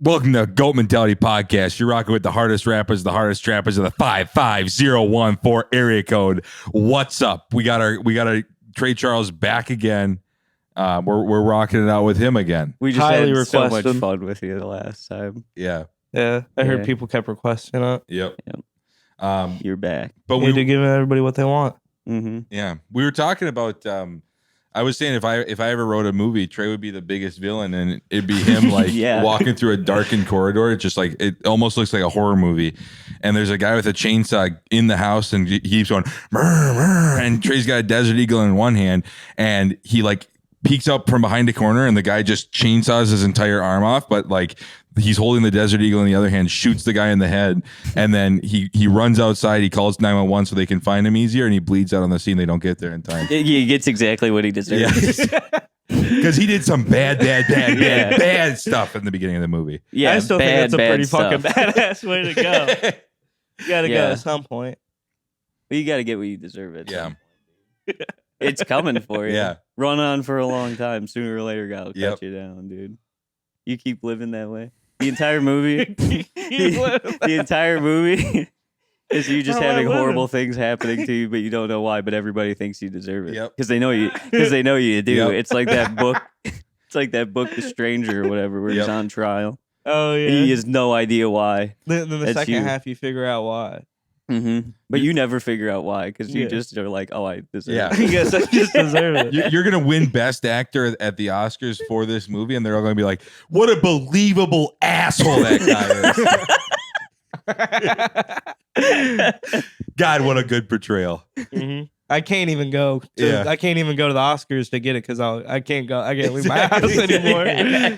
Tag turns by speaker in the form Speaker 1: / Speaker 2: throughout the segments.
Speaker 1: Welcome to Goat Mentality Podcast. You're rocking with the hardest rappers, the hardest trappers of the 55014 area code. What's up? We got our Trey Charles back again. We're rocking it out with him again.
Speaker 2: We just
Speaker 3: highly
Speaker 2: had so much
Speaker 3: requested.
Speaker 2: fun with you the last time.
Speaker 1: Yeah.
Speaker 3: Yeah, I heard
Speaker 2: Yeah.
Speaker 3: people kept requesting it.
Speaker 1: Yep.
Speaker 2: You're back.
Speaker 1: But
Speaker 3: We need to give everybody what they want.
Speaker 2: Mm-hmm.
Speaker 1: Yeah, we were talking about. I was saying if I ever wrote a movie, Trey would be the biggest villain, and it'd be him like
Speaker 2: Yeah.
Speaker 1: walking through a darkened corridor. It's just like it almost looks like a horror movie. And there's a guy with a chainsaw in the house, and he keeps going, "Murr, murr," and Trey's got a Desert Eagle in one hand, and he like peeks up from behind a corner, and the guy just chainsaws his entire arm off, but like. He's holding the Desert Eagle in the other hand, shoots the guy in the head, and then he runs outside. He calls 911 so they can find him easier, and he bleeds out on the scene. They don't get there in time.
Speaker 2: He gets exactly what he deserves.
Speaker 1: Because he did some bad
Speaker 2: Yeah.
Speaker 1: stuff in the beginning of the movie.
Speaker 2: Yeah,
Speaker 3: I still think that's a pretty fucking
Speaker 2: stuff.
Speaker 3: badass way to go. You gotta go
Speaker 2: Yeah.
Speaker 3: at some point.
Speaker 2: But you got to get what you deserve. It.
Speaker 1: Yeah.
Speaker 2: It's coming for you.
Speaker 1: Yeah.
Speaker 2: Run on for a long time. Sooner or later, God will
Speaker 1: Yep.
Speaker 2: cut you down, dude. You keep living that way. The entire movie. the entire movie is you just
Speaker 3: How am I
Speaker 2: having
Speaker 3: living?
Speaker 2: horrible things happening to you, but you don't know why. But everybody thinks you deserve it
Speaker 1: Yep.
Speaker 2: because they know you. Because they know you do.
Speaker 1: Yep.
Speaker 2: It's like that book. It's like that book, The Stranger, or whatever, where
Speaker 1: Yep.
Speaker 2: he's on trial.
Speaker 3: Oh yeah.
Speaker 2: He has no idea why.
Speaker 3: Then the
Speaker 2: That's
Speaker 3: second
Speaker 2: you.
Speaker 3: half, you figure out why.
Speaker 2: Mm-hmm. But you never figure out why because you
Speaker 3: Yeah.
Speaker 2: just are like, oh, I deserve
Speaker 1: Yeah.
Speaker 2: it.
Speaker 3: I guess I just deserve it.
Speaker 1: You're going to win Best Actor at the Oscars for this movie, and they're all going to be like, what a believable asshole that guy is. God, what a good portrayal.
Speaker 3: Mhm. I can't even go.
Speaker 1: Yeah.
Speaker 3: I can't even go to the Oscars to get it because I can't go. I can't leave my house
Speaker 1: Exactly.
Speaker 3: anymore.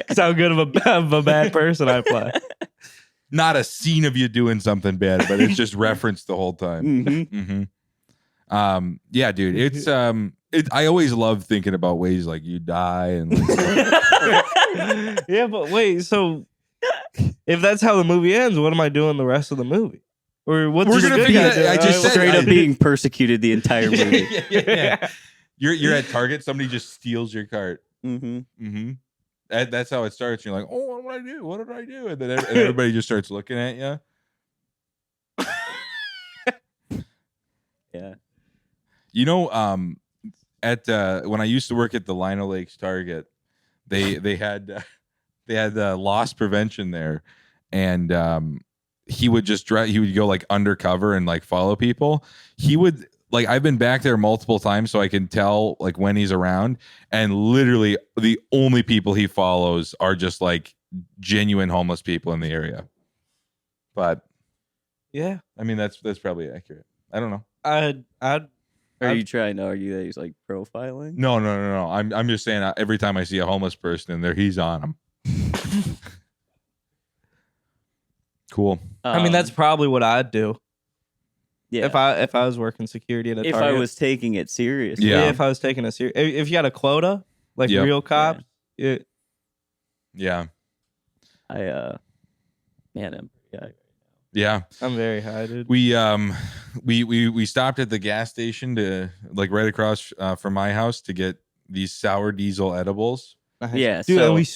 Speaker 3: That's how good of a bad person I play.
Speaker 1: Not a scene of you doing something bad, but it's just referenced the whole time.
Speaker 2: Mm-hmm.
Speaker 1: Yeah, dude, it's I always love thinking about ways like you die and like,
Speaker 3: Yeah, but wait. So if that's how the movie ends, what am I doing the rest of the movie? Or what's
Speaker 1: We're
Speaker 3: the
Speaker 1: gonna
Speaker 3: good
Speaker 1: figure
Speaker 3: guy
Speaker 1: that-
Speaker 3: doing?
Speaker 1: I just said-
Speaker 2: Straight up being persecuted the entire movie.
Speaker 1: yeah. You're at Target, somebody just steals your cart.
Speaker 2: Mm-hmm.
Speaker 1: Mm-hmm. That's how it starts. You're like, oh, what did I do? What did I do? And then everybody just starts looking at you.
Speaker 2: Yeah.
Speaker 1: You know, at when I used to work at the Lino Lakes Target, they had loss prevention there, and he would just he would go like undercover and like follow people. He would. Like I've been back there multiple times, so I can tell like when he's around. And literally, the only people he follows are just like genuine homeless people in the area. But
Speaker 3: Yeah,
Speaker 1: I mean, that's probably accurate. I don't know.
Speaker 3: I'd
Speaker 2: Are you trying to argue that he's like profiling?
Speaker 1: No. I'm just saying every time I see a homeless person in there, he's on them. Cool.
Speaker 3: I mean, that's probably what I'd do
Speaker 2: yeah.
Speaker 3: if I was working security at a
Speaker 2: If
Speaker 3: Target.
Speaker 2: I was taking it seriously.
Speaker 1: Yeah.
Speaker 3: If I was taking a serious, if you had a quota like
Speaker 1: Yep.
Speaker 3: real cops,
Speaker 1: Yeah.
Speaker 2: Man, I'm pretty high.
Speaker 1: Yeah.
Speaker 3: I'm very high, dude.
Speaker 1: We stopped at the gas station to like right across from my house to get these sour diesel edibles.
Speaker 2: Yeah,
Speaker 3: dude,
Speaker 2: so-
Speaker 3: and we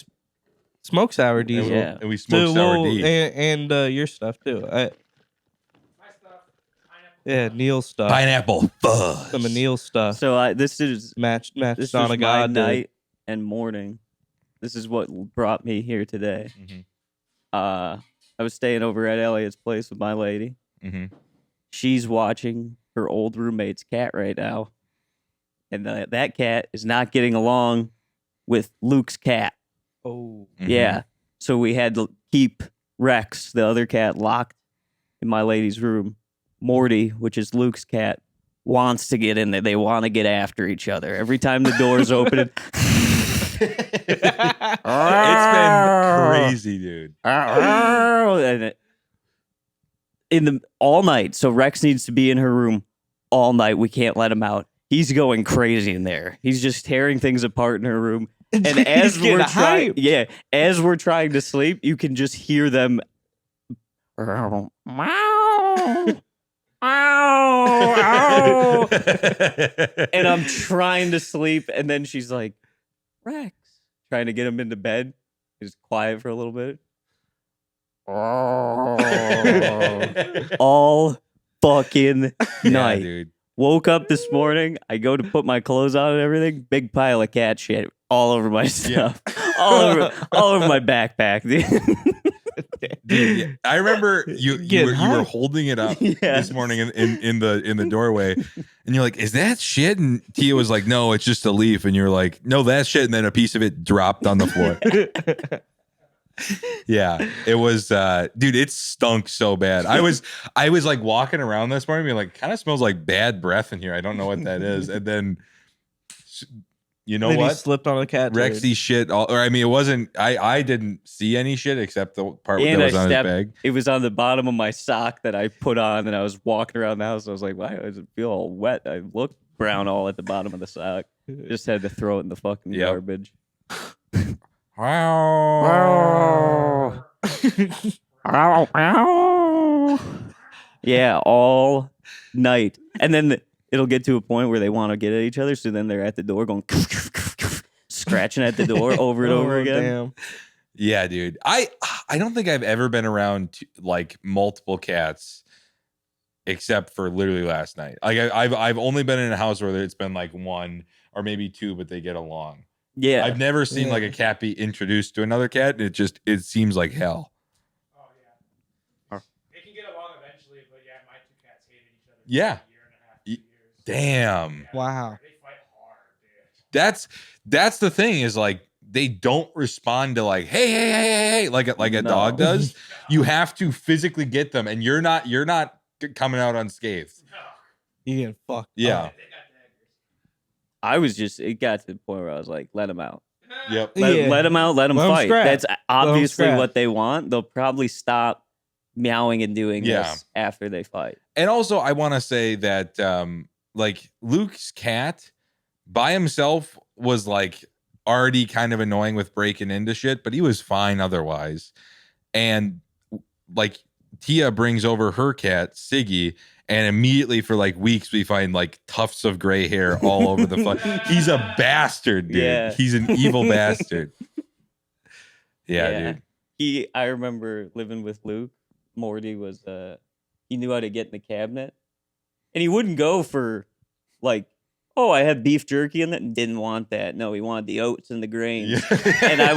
Speaker 3: smoke sour diesel.
Speaker 2: Yeah.
Speaker 1: And we smoked
Speaker 3: Dude,
Speaker 1: sour
Speaker 3: well,
Speaker 1: D.
Speaker 3: and your stuff too. Yeah, Neil's stuff.
Speaker 1: Pineapple fuzz.
Speaker 3: Some of Neil's stuff.
Speaker 2: So this is
Speaker 3: Matched
Speaker 2: this
Speaker 3: on
Speaker 2: was
Speaker 3: a
Speaker 2: my
Speaker 3: god. dude.
Speaker 2: night and morning. This is what brought me here today.
Speaker 1: Mhm.
Speaker 2: I was staying over at Elliot's place with my lady.
Speaker 1: Mhm.
Speaker 2: She's watching her old roommate's cat right now, and that cat is not getting along with Luke's cat.
Speaker 3: Oh,
Speaker 1: Mhm.
Speaker 2: Yeah, so we had to keep Rex, the other cat, locked in my lady's room. Morty, which is Luke's cat, wants to get in there. They want to get after each other. Every time the door's open,
Speaker 1: It's been crazy, dude.
Speaker 2: and all night. So Rex needs to be in her room all night. We can't let him out. He's going crazy in there. He's just tearing things apart in her room. And as
Speaker 3: He's getting
Speaker 2: we're trying,
Speaker 3: hyped.
Speaker 2: as we're trying to sleep, you can just hear them. And I'm trying to sleep, and then she's like, Rex, trying to get him into bed. He's quiet for a little bit. all fucking
Speaker 1: Yeah,
Speaker 2: night.
Speaker 1: dude.
Speaker 2: Woke up this morning. I go to put my clothes on and everything. Big pile of cat shit all over my stuff, all over my backpack, dude.
Speaker 1: Dude, yeah. I remember you
Speaker 3: Getting
Speaker 1: were
Speaker 3: high.
Speaker 1: holding it up
Speaker 2: Yeah.
Speaker 1: this morning in the doorway, and you're like, "Is that shit?" And Tia was like, "No, it's just a leaf." And you're like, "No, that's shit." And then a piece of it dropped on the floor. Yeah, it was, dude. It stunk so bad. I was like walking around this morning, being like, "Kind of smells like bad breath in here." I don't know what that is. And then, you know
Speaker 3: Then he
Speaker 1: what?
Speaker 3: slipped on a cat.
Speaker 1: Rexy shit, or I mean, it wasn't. I didn't see any shit except the part
Speaker 2: And
Speaker 1: that was
Speaker 2: I
Speaker 1: on his
Speaker 2: stepped.
Speaker 1: bag.
Speaker 2: It was on the bottom of my sock that I put on, and I was walking around the house. I was like, "Why does it feel all wet?" I looked brown all at the bottom of the sock. Just had to throw it in the fucking
Speaker 1: Yep.
Speaker 2: garbage. Yeah, all night. And then it'll get to a point where they want to get at each other. So then they're at the door going, scratching at the door over and over again.
Speaker 3: Damn.
Speaker 1: Yeah, dude. I don't think I've ever been around like multiple cats, except for literally last night. Like I've only been in a house where it's been like one or maybe two, but they get along.
Speaker 2: Yeah.
Speaker 1: I've never seen like a cat be introduced to another cat, and it seems like hell.
Speaker 4: Oh yeah. They can get along eventually, but yeah, my two cats hated each other. For
Speaker 1: Yeah.
Speaker 4: a year and a half, 2 years.
Speaker 1: Damn.
Speaker 4: Yeah,
Speaker 3: Wow.
Speaker 4: They fight hard, dude.
Speaker 1: That's the thing is like they don't respond to like hey like a
Speaker 2: No.
Speaker 1: dog does. You have to physically get them, and you're not coming out unscathed.
Speaker 4: No.
Speaker 3: You getting fucked.
Speaker 1: Yeah.
Speaker 3: up.
Speaker 4: They got daggers.
Speaker 2: it got to the point where I was like, let them out.
Speaker 1: Yep.
Speaker 2: Let them out. Let them
Speaker 3: Let 'em
Speaker 2: fight.
Speaker 3: scrap.
Speaker 2: That's obviously
Speaker 3: scrap.
Speaker 2: what they want. They'll probably stop meowing and doing
Speaker 1: Yeah.
Speaker 2: this after they fight.
Speaker 1: And also, I want to say that like Luke's cat by himself was like already kind of annoying with breaking into shit, but he was fine otherwise. And like Tia brings over her cat Siggy, and immediately for like weeks we find like tufts of gray hair all over the fuck. He's a bastard, dude.
Speaker 2: Yeah.
Speaker 1: He's an evil bastard. Yeah, dude.
Speaker 2: I remember living with Luke. Morty was he knew how to get in the cabinet, and he wouldn't go for like, oh, I have beef jerky in it, and didn't want that. No, he wanted the oats and the grains. And I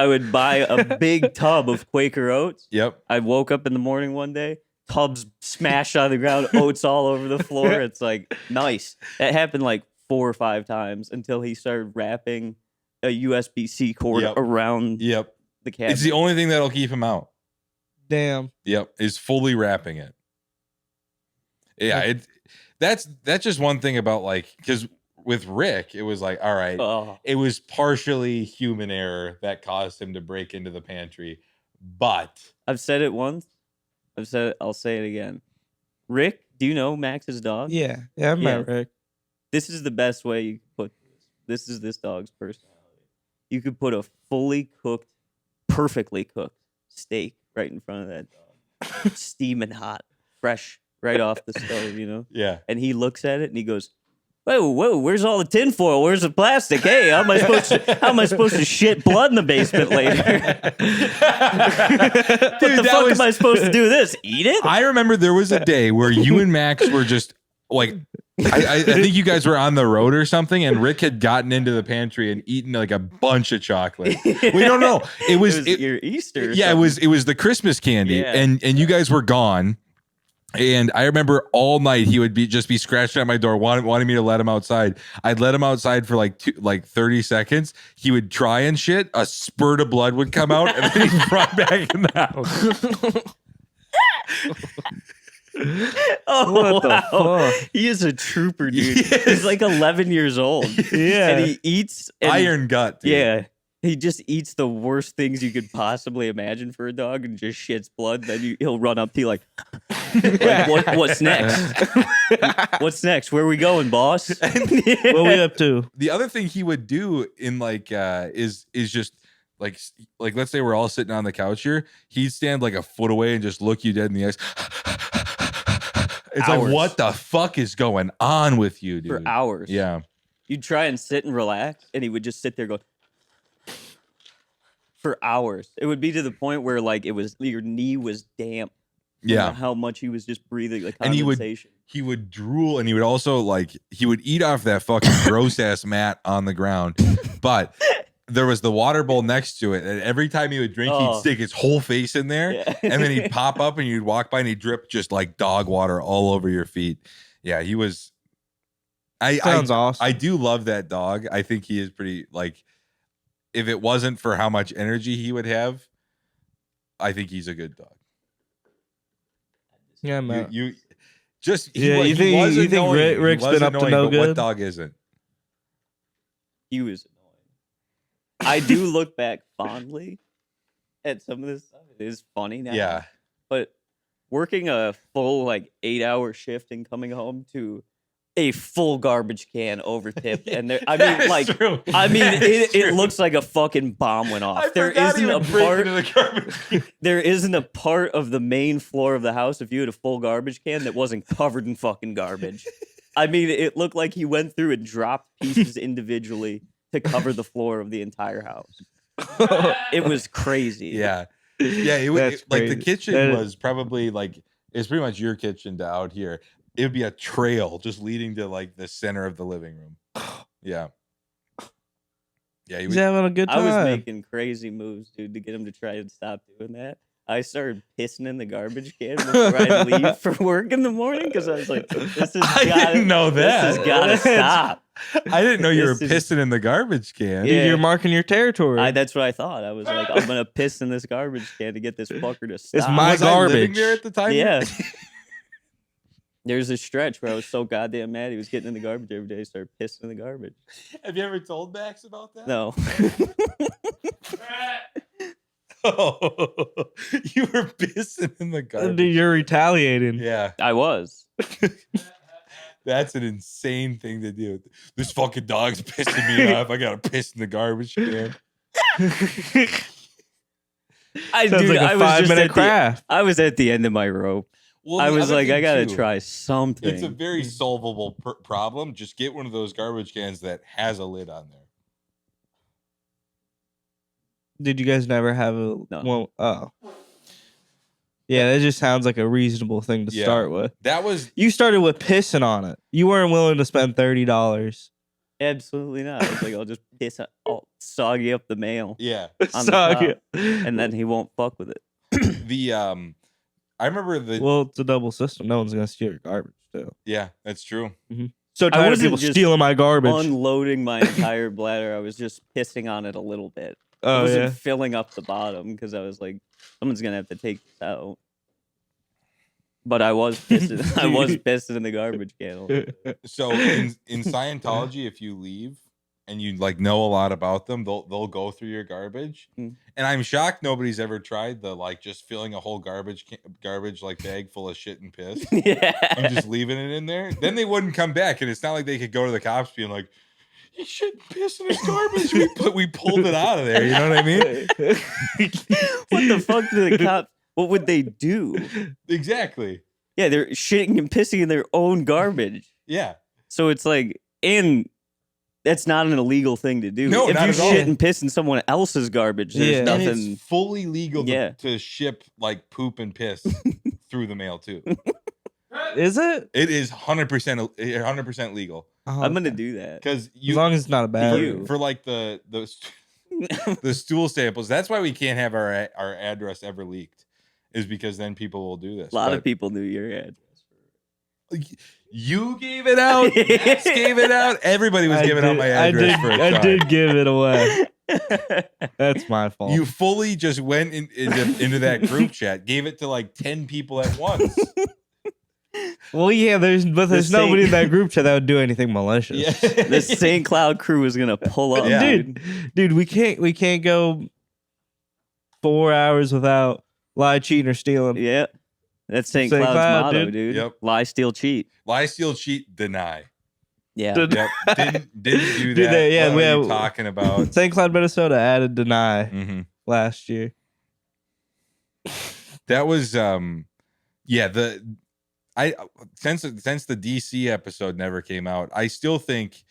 Speaker 2: would buy a big tub of Quaker oats.
Speaker 1: Yep.
Speaker 2: I woke up in the morning one day, tubs smashed on the ground, oats all over the floor. It's like nice. That happened like 4 or 5 times until he started wrapping a USB-C cord
Speaker 1: Yep.
Speaker 2: around
Speaker 1: Yep.
Speaker 2: the cabinet.
Speaker 1: It's the only thing that'll keep him out.
Speaker 3: Damn.
Speaker 1: Yep, is fully wrapping it. Yeah, that's just one thing about like because with Rick, it was like, all right,
Speaker 2: Oh.
Speaker 1: it was partially human error that caused him to break into the pantry, but
Speaker 2: I've said it once. I'll say it again. Rick, do you know Max's dog?
Speaker 3: Yeah. Yeah, I met
Speaker 2: Yeah.
Speaker 3: Rick.
Speaker 2: This is the best way you could put this. This is this dog's personality. You could put a fully cooked, perfectly cooked steak right in front of that dog. Steaming hot, fresh, right off the stove, you know?
Speaker 1: yeah,
Speaker 2: And he looks at it and he goes, whoa, where's all the tinfoil? Where's the plastic? Hey, how am I supposed to shit blood in the basement later? What the fuck am I supposed to do with this? Eat it?
Speaker 1: I remember there was a day where you and Max were just like, I think you guys were on the road or something, and Rick had gotten into the pantry and eaten like a bunch of chocolate. We don't know. It was
Speaker 2: your Easter. or
Speaker 1: yeah,
Speaker 2: something.
Speaker 1: it was the Christmas candy,
Speaker 2: Yeah.
Speaker 1: and you guys were gone. And I remember all night he would just be scratching at my door, wanting me to let him outside. I'd let him outside for like 30 seconds. He would try and shit. A spurt of blood would come out, and then he'd run back in the house.
Speaker 2: Oh,
Speaker 3: What the
Speaker 2: wow.
Speaker 3: fuck?
Speaker 2: He is a trooper, dude.
Speaker 1: Yes.
Speaker 2: He's like 11 years old.
Speaker 3: Yeah.
Speaker 2: And he eats. And
Speaker 1: Iron gut. Dude.
Speaker 2: Yeah. He just eats the worst things you could possibly imagine for a dog and just shits blood. Then he'll run up to you like what's next? What's next? Where are we going, boss?
Speaker 3: What we up to?
Speaker 1: The other thing he would do in like is just like let's say we're all sitting on the couch here. He'd stand like a foot away and just look you dead in the eyes. It's
Speaker 2: Hours.
Speaker 1: like, what the fuck is going on with you, dude?
Speaker 2: For hours.
Speaker 1: Yeah.
Speaker 2: You'd try and sit and relax, and he would just sit there going for hours. It would be to the point where like your knee was damp. from
Speaker 1: Yeah.
Speaker 2: how much he was just breathing the
Speaker 1: And
Speaker 2: condensation.
Speaker 1: he would drool, and he would also he would eat off that fucking gross ass mat on the ground. But there was the water bowl next to it, and every time he would drink, he'd stick his whole face in there,
Speaker 2: Yeah.
Speaker 1: and then he'd pop up, and you'd walk by, and he'd drip just like dog water all over your feet. Yeah, he was.
Speaker 3: Sounds awesome.
Speaker 1: I do love that dog. I think he is pretty if it wasn't for how much energy he would have, I think he's a good dog.
Speaker 3: Yeah, man.
Speaker 1: You
Speaker 3: think Rick's been up to no good?
Speaker 1: What dog isn't?
Speaker 2: He was annoying. I do look back fondly at some of this stuff. It is funny now.
Speaker 1: Yeah.
Speaker 2: But working a full 8-hour shift and coming home to a full garbage can over tipped, and it looks like a fucking bomb went off. There isn't a part of the main floor of the house if you had a full garbage can that wasn't covered in fucking garbage. I mean, it looked like he went through and dropped pieces individually to cover the floor of the entire house. It was crazy.
Speaker 1: Yeah. Yeah, it was
Speaker 3: That's
Speaker 1: the
Speaker 3: crazy.
Speaker 1: kitchen was probably it's pretty much your kitchen to out here. It would be a trail just leading to the center of the living room. Yeah. Yeah,
Speaker 3: He's having a good
Speaker 2: I
Speaker 3: time.
Speaker 2: was making crazy moves, dude, to get him to try and stop doing that. I started pissing in the garbage can before I leave for work in the morning because I was like, "This is
Speaker 1: didn't know that.
Speaker 2: This has got to stop."
Speaker 1: I didn't know you were
Speaker 2: This is-
Speaker 1: pissing in the garbage can.
Speaker 3: Dude,
Speaker 2: Yeah.
Speaker 3: you're marking your territory.
Speaker 2: That's what I thought. I was like, "I'm gonna piss in this garbage can to get this fucker to stop."
Speaker 3: my
Speaker 1: Was I living
Speaker 3: garbage.
Speaker 1: there at the time?
Speaker 2: Yeah. There's a stretch where I was so goddamn mad he was getting in the garbage every day. I started pissing in the garbage.
Speaker 1: Have you ever told Max about that?
Speaker 2: No.
Speaker 1: Oh, you were pissing in the garbage.
Speaker 3: Dude, you're retaliating.
Speaker 1: Yeah,
Speaker 2: I was.
Speaker 1: that's an insane thing to do. This fucking dog's pissing me off. I gotta piss in the garbage can.
Speaker 3: Sounds like a 5-minute craft.
Speaker 2: I was at the end of my rope.
Speaker 1: Well,
Speaker 2: I
Speaker 1: the
Speaker 2: was
Speaker 1: other
Speaker 2: like,
Speaker 1: thing,
Speaker 2: I gotta
Speaker 1: too,
Speaker 2: try something.
Speaker 1: It's a very solvable problem. Just get one of those garbage cans that has a lid on there.
Speaker 3: Did you guys never have a
Speaker 2: No.
Speaker 3: well? Oh, yeah. That just sounds like a reasonable thing to
Speaker 1: Yeah.
Speaker 3: start with.
Speaker 1: That was
Speaker 3: You started with pissing on it. You weren't willing to spend $30.
Speaker 2: Absolutely not. I was like, I'll just piss, I'll soggy up the mail,
Speaker 1: yeah.
Speaker 2: On the top. and then he won't fuck with it.
Speaker 1: I remember the
Speaker 3: well, it's a double system. No one's gonna steal your garbage too.
Speaker 1: yeah, that's true.
Speaker 3: So tired of
Speaker 2: wasn't
Speaker 3: people
Speaker 2: just
Speaker 3: stealing my garbage.
Speaker 2: Unloading my entire bladder, I was just pissing on it a little bit. I
Speaker 3: Oh
Speaker 2: wasn't
Speaker 3: yeah.
Speaker 2: filling up the bottom because I was like, someone's gonna have to take this out. But I was pissing. I was pissing in the garbage can. a little bit.
Speaker 1: So in Scientology, if you leave and you know a lot about them, they'll go through your garbage.
Speaker 2: Mm.
Speaker 1: And I'm shocked nobody's ever tried the just filling a whole garbage bag full of shit and piss
Speaker 2: Yeah.
Speaker 1: and just leaving it in there. Then they wouldn't come back, and it's not like they could go to the cops being like, "You shouldn't piss in his garbage. We pulled it out of there." You know what I mean?
Speaker 2: What the fuck do the cops? What would they do?
Speaker 1: Exactly.
Speaker 2: Yeah, they're shitting and pissing in their own garbage.
Speaker 1: Yeah.
Speaker 2: So it's and that's not an illegal thing to do.
Speaker 1: No,
Speaker 2: if
Speaker 1: not
Speaker 2: you
Speaker 1: at all.
Speaker 2: shit and piss in someone else's garbage, there's
Speaker 3: Yeah.
Speaker 1: And
Speaker 2: nothing.
Speaker 1: it's fully legal
Speaker 2: Yeah.
Speaker 1: to ship poop and piss through the mail too.
Speaker 3: Is it?
Speaker 1: It is 100% legal
Speaker 3: Oh,
Speaker 2: I'm gonna do that.
Speaker 1: because
Speaker 3: as
Speaker 1: you
Speaker 3: long as it's not a bad.
Speaker 2: You.
Speaker 1: for the stool samples. That's why we can't have our address ever leaked, is because then people will do this.
Speaker 2: A lot
Speaker 1: But
Speaker 2: of people knew your address.
Speaker 1: you gave it out. Max gave it out. Everybody was giving out my address for a
Speaker 3: I
Speaker 1: time.
Speaker 3: did give it away. That's my fault.
Speaker 1: You fully just went into that group chat, gave it to 10 people at once.
Speaker 3: Well, yeah. There's
Speaker 2: same-
Speaker 3: nobody in that group chat that would do anything malicious.
Speaker 2: The St. Cloud crew was gonna pull up,
Speaker 1: Yeah.
Speaker 3: Dude, we can't go 4 hours without lie, cheating, or stealing.
Speaker 2: Yeah, that's St.
Speaker 3: St.
Speaker 2: Cloud's
Speaker 3: Cloud,
Speaker 2: motto,
Speaker 3: dude.
Speaker 2: dude.
Speaker 1: Yep.
Speaker 2: Lie, steal, cheat.
Speaker 1: Lie, steal, cheat, deny.
Speaker 2: Yeah.
Speaker 3: Did-
Speaker 1: Yep. Didn't do that.
Speaker 3: Dude, yeah,
Speaker 1: What
Speaker 3: we
Speaker 1: are you
Speaker 3: have-
Speaker 1: talking about?
Speaker 3: St. Cloud, Minnesota added deny
Speaker 1: hmm
Speaker 3: last year.
Speaker 1: That was since the DC episode never came out, I still think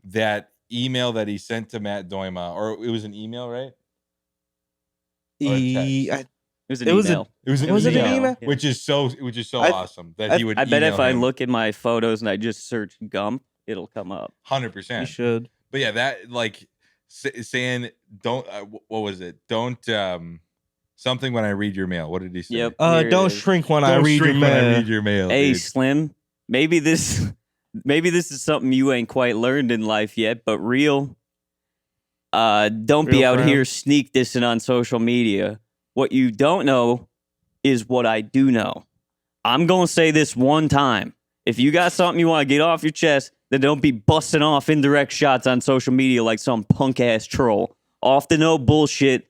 Speaker 1: that email that he sent to Matt Doima, or it was an email, right? Or a
Speaker 3: He-
Speaker 1: text?
Speaker 2: It was an
Speaker 3: It was a-
Speaker 2: email.
Speaker 1: It was an
Speaker 3: Was it an
Speaker 1: email,
Speaker 3: email?
Speaker 2: Yeah.
Speaker 1: which is so
Speaker 3: I-
Speaker 1: awesome that he would.
Speaker 2: I bet if
Speaker 1: email
Speaker 2: I
Speaker 1: him
Speaker 2: look at my photos and I just search Gump, it'll come up.
Speaker 1: 100%.
Speaker 3: You should.
Speaker 1: But yeah, that like saying don't. What was it? Don't something when I read your mail. What did he say?
Speaker 2: Yep. Here it
Speaker 3: Don't
Speaker 2: is.
Speaker 3: shrink when I
Speaker 1: Don't
Speaker 3: read your
Speaker 1: shrink when I
Speaker 3: mail.
Speaker 1: read your mail.
Speaker 2: Hey,
Speaker 1: dude.
Speaker 2: Slim. Maybe this is something you ain't quite learned in life yet, but real. Don't be
Speaker 3: Real
Speaker 2: out
Speaker 3: friend.
Speaker 2: here sneak dissing on social media. What you don't know is what I do know. I'm gonna say this one time. If you got something you want to get off your chest, then don't be busting off indirect shots on social media like some punk ass troll. Off the no bullshit.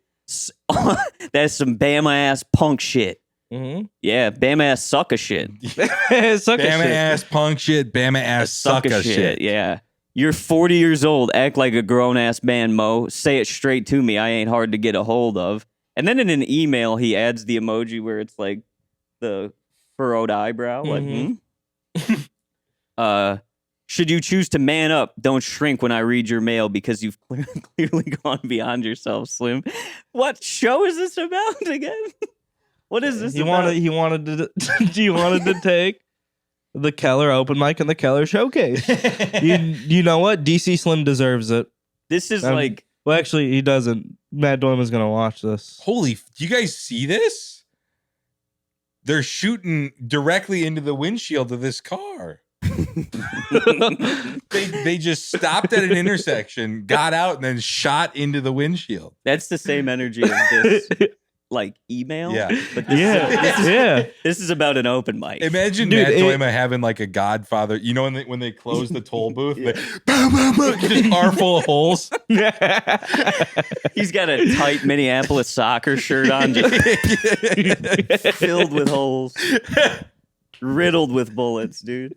Speaker 2: That's some Bama ass punk shit.
Speaker 3: Mm-hmm.
Speaker 2: Yeah, Bama ass sucker shit.
Speaker 1: Bama ass punk shit. Bama ass sucker shit.
Speaker 2: Yeah. You're 40 years old. Act like a grown ass man, Mo. Say it straight to me. I ain't hard to get a hold of. And then in an email, he adds the emoji where it's like the furrowed eyebrow.
Speaker 3: Mhm.
Speaker 2: Like, should you choose to man up, don't shrink when I read your mail because you've clearly gone beyond yourself, Slim. What show is this about again? What is this
Speaker 3: He
Speaker 2: about?
Speaker 3: wanted to take the Keller open mic and the Keller showcase. you know what? DC Slim deserves it.
Speaker 2: This is
Speaker 3: Um,
Speaker 2: like,
Speaker 3: Well, actually, he doesn't. Matt Doyman's gonna watch this.
Speaker 1: Holy! Do you guys see this? They're shooting directly into the windshield of this car. They just stopped at an intersection, got out, and then shot into the windshield.
Speaker 2: that's the same energy of this like email.
Speaker 1: Yeah.
Speaker 2: But this
Speaker 3: Yeah.
Speaker 2: this is about an open mic.
Speaker 1: Imagine
Speaker 3: Dude,
Speaker 1: Matt
Speaker 3: it-
Speaker 1: Doima having like a Godfather. You know when they close the toll booth, they, boom, boom, boom, just car full of holes.
Speaker 2: He's got a tight Minneapolis soccer shirt on, just filled with holes, riddled with bullets, dude.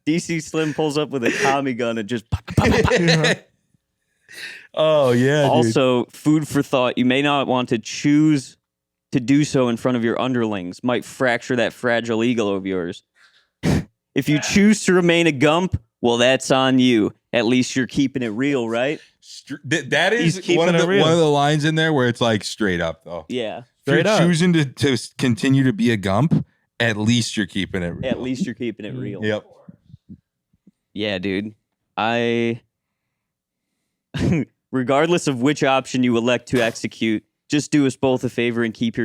Speaker 2: DC Slim pulls up with a Tommy gun and just pop, pop, pop, pop.
Speaker 1: Oh yeah. dude.
Speaker 2: Also, food for thought. You may not want to choose to do so in front of your underlings. Might fracture that fragile ego of yours. If you choose to remain a gump, well, that's on you. At least you're keeping it real, right?
Speaker 1: That
Speaker 3: He's
Speaker 1: is
Speaker 3: keeping
Speaker 1: one of
Speaker 3: it
Speaker 1: the
Speaker 3: real.
Speaker 1: lines in there where it's like straight up though.
Speaker 2: Yeah.
Speaker 1: If you're
Speaker 3: Straight up.
Speaker 1: choosing to continue to be a gump, at least you're keeping it real.
Speaker 2: At least you're keeping it real.
Speaker 1: Yep.
Speaker 2: Yeah, dude. Regardless of which option you elect to execute, just do us both a favor and keep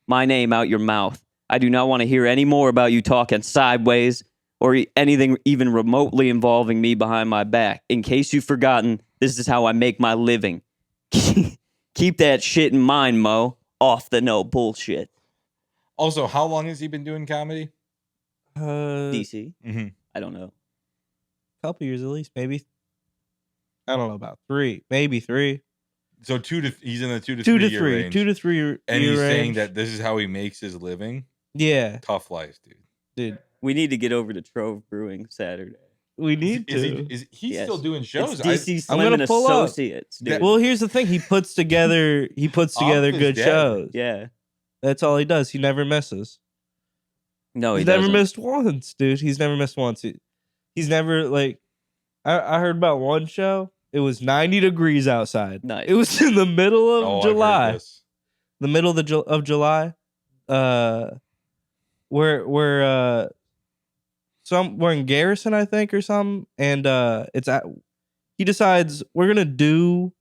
Speaker 2: my name out your mouth. I do not want to hear any more about you talking sideways or anything even remotely involving me behind my back. In case you've forgotten, this is how I make my living. Keep that shit in mind, Mo. Off the no bullshit.
Speaker 1: Also, how long has he been doing comedy?
Speaker 2: DC?
Speaker 1: Mm-hmm.
Speaker 2: I don't know.
Speaker 3: Couple years at least, maybe. I don't know about 3, maybe 3.
Speaker 1: So he's in the 2 to
Speaker 3: 2
Speaker 1: 3
Speaker 3: to
Speaker 1: year
Speaker 3: 3,
Speaker 1: range.
Speaker 3: 2 to 3 year
Speaker 1: And he's saying
Speaker 3: range.
Speaker 1: that this is how he makes his living.
Speaker 3: Yeah,
Speaker 1: Tough life, dude.
Speaker 3: dude,
Speaker 2: We need to get over to Trove Brewing Saturday.
Speaker 3: we need
Speaker 1: Is
Speaker 3: to.
Speaker 1: he
Speaker 2: Yes.
Speaker 1: still doing shows?
Speaker 2: It's DC
Speaker 3: I'm
Speaker 2: Slim
Speaker 3: gonna
Speaker 2: and
Speaker 3: pull up.
Speaker 2: Associates, dude.
Speaker 3: Well, here's the thing. He puts together
Speaker 1: is
Speaker 3: good
Speaker 1: dead.
Speaker 3: shows.
Speaker 2: Yeah.
Speaker 3: That's all he does. He never misses.
Speaker 2: No, he
Speaker 3: He's never
Speaker 2: doesn't.
Speaker 3: missed once, dude. He's never missed once. He's never like. I heard about one show. It was 90 degrees outside.
Speaker 2: Nice.
Speaker 3: It was in the middle of
Speaker 1: Oh, I've heard
Speaker 3: July.
Speaker 1: this.
Speaker 3: The middle of July. We're in Garrison, I think, or something, and he decides we're gonna do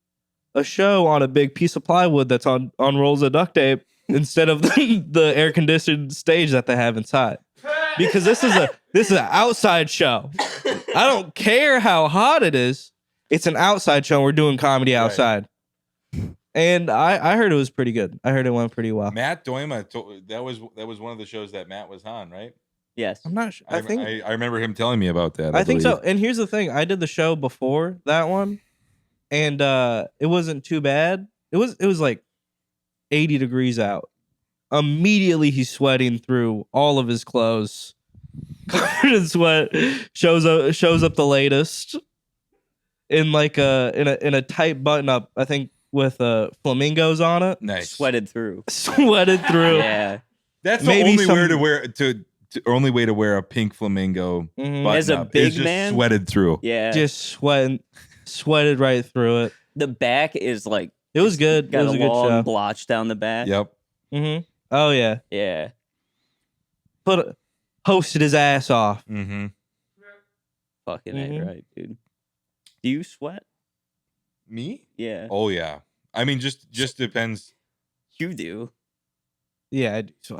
Speaker 3: a show on a big piece of plywood that's on rolls of duct tape instead of the air conditioned stage that they have inside. Because this is an outside show. I don't care how hot it is. It's an outside show. We're doing comedy outside. And I heard it was pretty good. I heard it went pretty well.
Speaker 1: Matt Doima, that was one of the shows that Matt was on, right?
Speaker 2: Yes.
Speaker 3: I'm not sure. I think
Speaker 1: I remember him telling me about that.
Speaker 3: I think so.
Speaker 1: believe.
Speaker 3: And here's the thing: I did the show before that one, and it wasn't too bad. It was like 80 degrees out. Immediately, he's sweating through all of his clothes, covered in sweat. Shows up the latest in like in a tight button up. I think with flamingos on it.
Speaker 1: Nice.
Speaker 2: Sweated through.
Speaker 3: Sweated through.
Speaker 2: Yeah.
Speaker 1: That's the
Speaker 3: Maybe
Speaker 1: only way
Speaker 3: some-
Speaker 1: to wear only way to wear a pink flamingo.
Speaker 3: Mhm.
Speaker 1: button
Speaker 2: As a
Speaker 1: up
Speaker 2: big
Speaker 1: is just
Speaker 2: man?
Speaker 1: sweated through.
Speaker 2: Yeah.
Speaker 3: Just sweated right through it.
Speaker 2: The back is like
Speaker 3: It was good. It
Speaker 2: Got
Speaker 3: was
Speaker 2: a
Speaker 3: a good
Speaker 2: long
Speaker 3: show.
Speaker 2: blotch down the back.
Speaker 1: Yep.
Speaker 3: Mm-hmm. Oh yeah.
Speaker 2: Yeah.
Speaker 3: Hosted his ass off.
Speaker 1: Mm-hmm.
Speaker 2: Fucking
Speaker 3: Mhm.
Speaker 2: A, right, dude. Do you sweat?
Speaker 1: Me?
Speaker 2: Yeah.
Speaker 1: Oh yeah. I mean, just depends.
Speaker 2: You do.
Speaker 3: Yeah. I do. So,